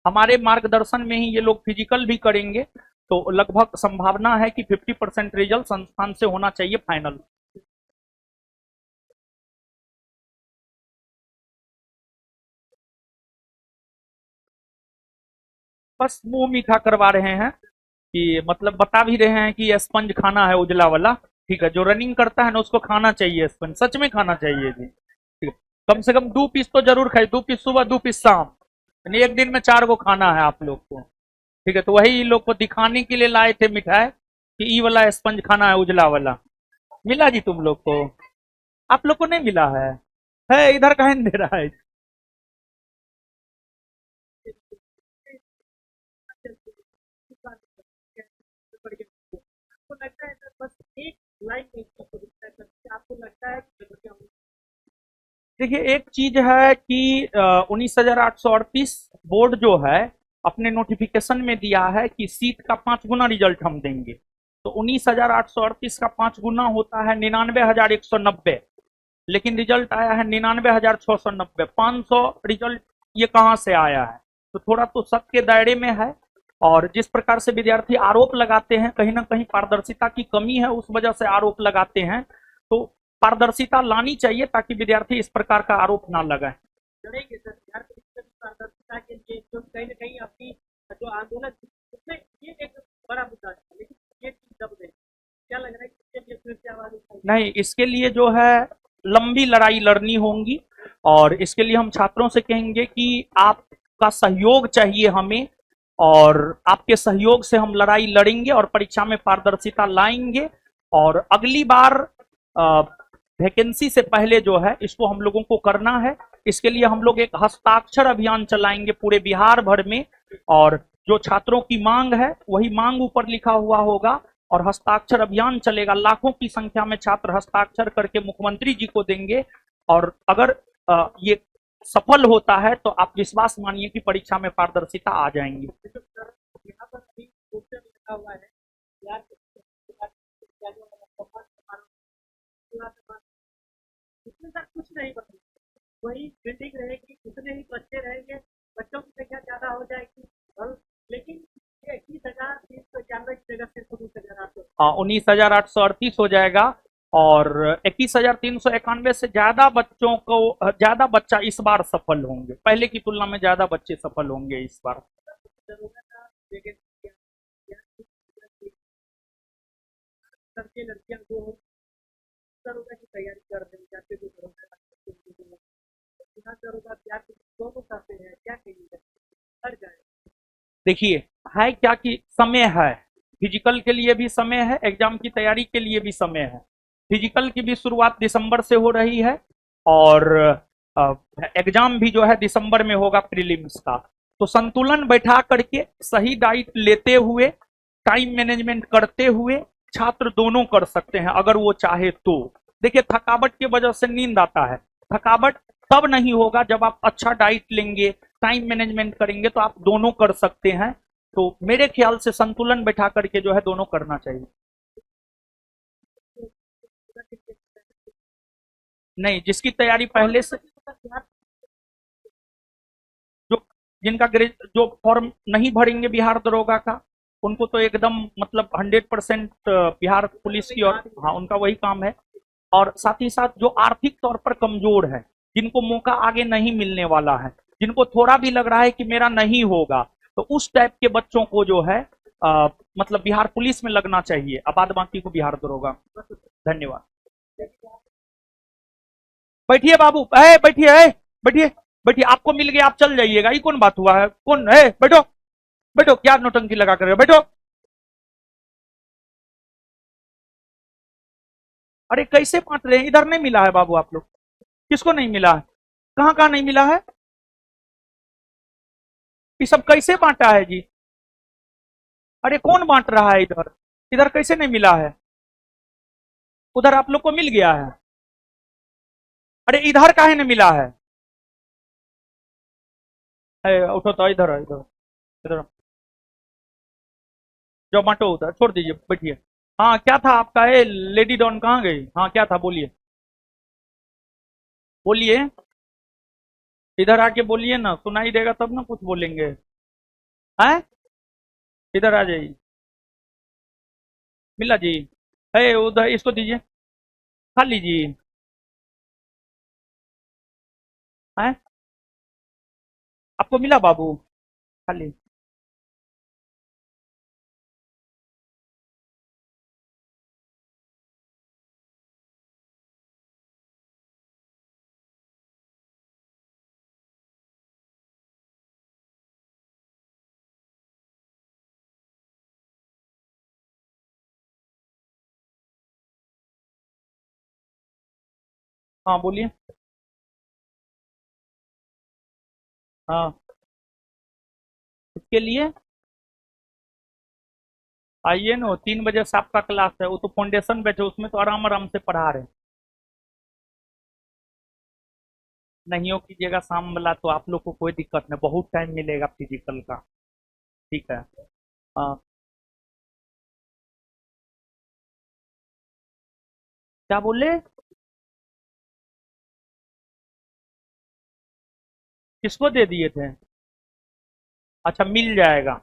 हमारे मार्गदर्शन में ही ये लोग फिजिकल भी करेंगे, तो लगभग संभावना है कि 50% रिजल्ट संस्थान से होना चाहिए फाइनल। बस मुंह मीठा करवा रहे हैं कि मतलब बता भी रहे हैं कि स्पंज खाना है उजला वाला, ठीक है, जो रनिंग करता है ना उसको खाना चाहिए स्पंज, सच में खाना चाहिए जी। ठीक है, कम से कम 2 पीस तो जरूर खाए, 2 पीस सुबह 2 पीस शाम, यानी एक दिन में 4 को खाना है आप लोग को। ठीक है, तो वही लोग को दिखाने के लिए लाए थे मिठाई कि ई वाला स्पंज खाना है, उजला वाला। मिला जी तुम लोग को? आप लोग को नहीं मिला है इधर कहीं नहीं दे रहा है। आपको लगता है सर बस एक लाइन में इसको दिखता है सर, आपको लगता है कि देखिए एक चीज है कि 19,838 बोर्ड जो है अपने नोटिफिकेशन में दिया है कि सीट का 5 गुना रिजल्ट हम देंगे। तो 19,838 का 5 गुना होता है 99,190, लेकिन रिजल्ट आया है 99,690। 500 रिजल्ट ये कहाँ से आया है? तो थोड़ा तो शक के दायरे में है। और जिस प्रकार से विद्यार्थी आरोप लगाते हैं, कहीं ना कहीं पारदर्शिता की कमी है, उस वजह से आरोप लगाते हैं। तो पारदर्शिता लानी चाहिए ताकि विद्यार्थी इस प्रकार का आरोप ना लगाए। लड़ेंगे सर बिहार पुलिस की पारदर्शिता के लिए, जो कहीं ना कहीं अपनी जो आंदोलन उसमें ये एक बड़ा मुद्दा है, लेकिन ये चीज दब गई। क्या लग रहा है कि इसके लिए फिर से आवाज उठाई? नहीं, इसके लिए जो है लंबी लड़ाई लड़नी होगी। और इसके लिए हम छात्रों से कहेंगे कि आपका सहयोग चाहिए हमें, और आपके सहयोग से हम लड़ाई लड़ेंगे और परीक्षा में पारदर्शिता लाएंगे। और अगली बार वैकेंसी से पहले जो है इसको हम लोगों को करना है। इसके लिए हम लोग एक हस्ताक्षर अभियान चलाएंगे पूरे बिहार भर में, और जो छात्रों की मांग है वही मांग ऊपर लिखा हुआ होगा, और हस्ताक्षर अभियान चलेगा। लाखों की संख्या में छात्र हस्ताक्षर करके मुख्यमंत्री जी को देंगे। और अगर ये सफल होता है तो आप विश्वास मानिए कि परीक्षा में पारदर्शिता आ जाएंगी। यहाँ पर अभी पोस्टर लगा हुआ है यार, इसमें सर कुछ नहीं बदलेगा, वही बिल्डिंग रहेगी, उतने ही बच्चे रहेंगे, बच्चों की संख्या ज्यादा हो जाएगी। और लेकिन ये 21,391 की जगह सिर्फ 19,838 हो जाएगा। और 21,391 से ज्यादा बच्चों को, ज्यादा बच्चा इस बार सफल होंगे, पहले की तुलना में ज्यादा बच्चे सफल होंगे इस बार। लड़कियां जो दरोगा की तैयारी कर रहे हैं, जाते हुए दरोगा बिहार के दोनों चाहते हैं, क्या कहिएगा? हर जाए देखिए, है क्या कि समय है, फिजिकल के लिए भी समय है, एग्जाम की तैयारी के लिए भी समय है। फिजिकल की भी शुरुआत दिसंबर से हो रही है, और एग्जाम भी जो है दिसंबर में होगा प्रीलिम्स का। तो संतुलन बैठा करके सही डाइट लेते हुए, टाइम मैनेजमेंट करते हुए छात्र दोनों कर सकते हैं अगर वो चाहे तो। देखिए थकावट की वजह से नींद आता है, थकावट तब नहीं होगा जब आप अच्छा डाइट लेंगे, टाइम मैनेजमेंट करेंगे, तो आप दोनों कर सकते हैं। तो मेरे ख्याल से संतुलन बैठा करके जो है दोनों करना चाहिए। नहीं, जिसकी तैयारी पहले से, जो जिनका जो फॉर्म नहीं भरेंगे बिहार दरोगा का, उनको तो एकदम मतलब 100% बिहार पुलिस की, और हाँ उनका वही काम है। और साथ ही साथ जो आर्थिक तौर पर कमजोर है, जिनको मौका आगे नहीं मिलने वाला है, जिनको थोड़ा भी लग रहा है कि मेरा नहीं होगा, तो उस टाइप के बच्चों को जो है मतलब बिहार पुलिस में लगना चाहिए, अब बाद बाकी को बिहार दरोगा। धन्यवाद। बैठिए बाबू, बैठिए, बैठिए, बैठिए, आपको मिल गया आप चल जाइएगा, ये कौन बात हुआ है? कौन है? बैठो, बैठो, क्या नौटंकी लगा कर बैठो। अरे कैसे बांट रहे हैं? इधर नहीं मिला है बाबू आप लोग? किसको नहीं मिला है? कहाँ कहाँ नहीं मिला है? ये सब कैसे बांटा है जी? अरे कौन बांट रहा है इधर? इधर कैसे नहीं मिला है? उधर आप लोग को मिल गया है? अरे इधर काहे नहीं मिला है? उठो तो, इधर इधर इधर, जो बांटो उधर, छोड़ दीजिए, बैठिए। हाँ क्या था आपका? लेडी डॉन कहाँ गई? हाँ क्या था, बोलिए, बोलिए, इधर आके बोलिए ना, सुनाई देगा तब ना कुछ बोलेंगे। हैं? इधर आ जाइए। मिला जी? है उधर, इसको दीजिए, खा लीजिए। हैं? आपको मिला बाबू? खा ली। हाँ बोलिए। हाँ, इसके लिए आइए ना, 3 बजे से आपका क्लास है, वो तो फाउंडेशन बैच है, उसमें तो आराम आराम से पढ़ा रहे हैं। नहीं हो कीजिएगा शाम वाला तो आप लोग को कोई दिक्कत नहीं, बहुत टाइम मिलेगा फिजिकल का। ठीक है। हाँ। क्या बोले? किसको दे दिए थे? अच्छा, मिल जाएगा।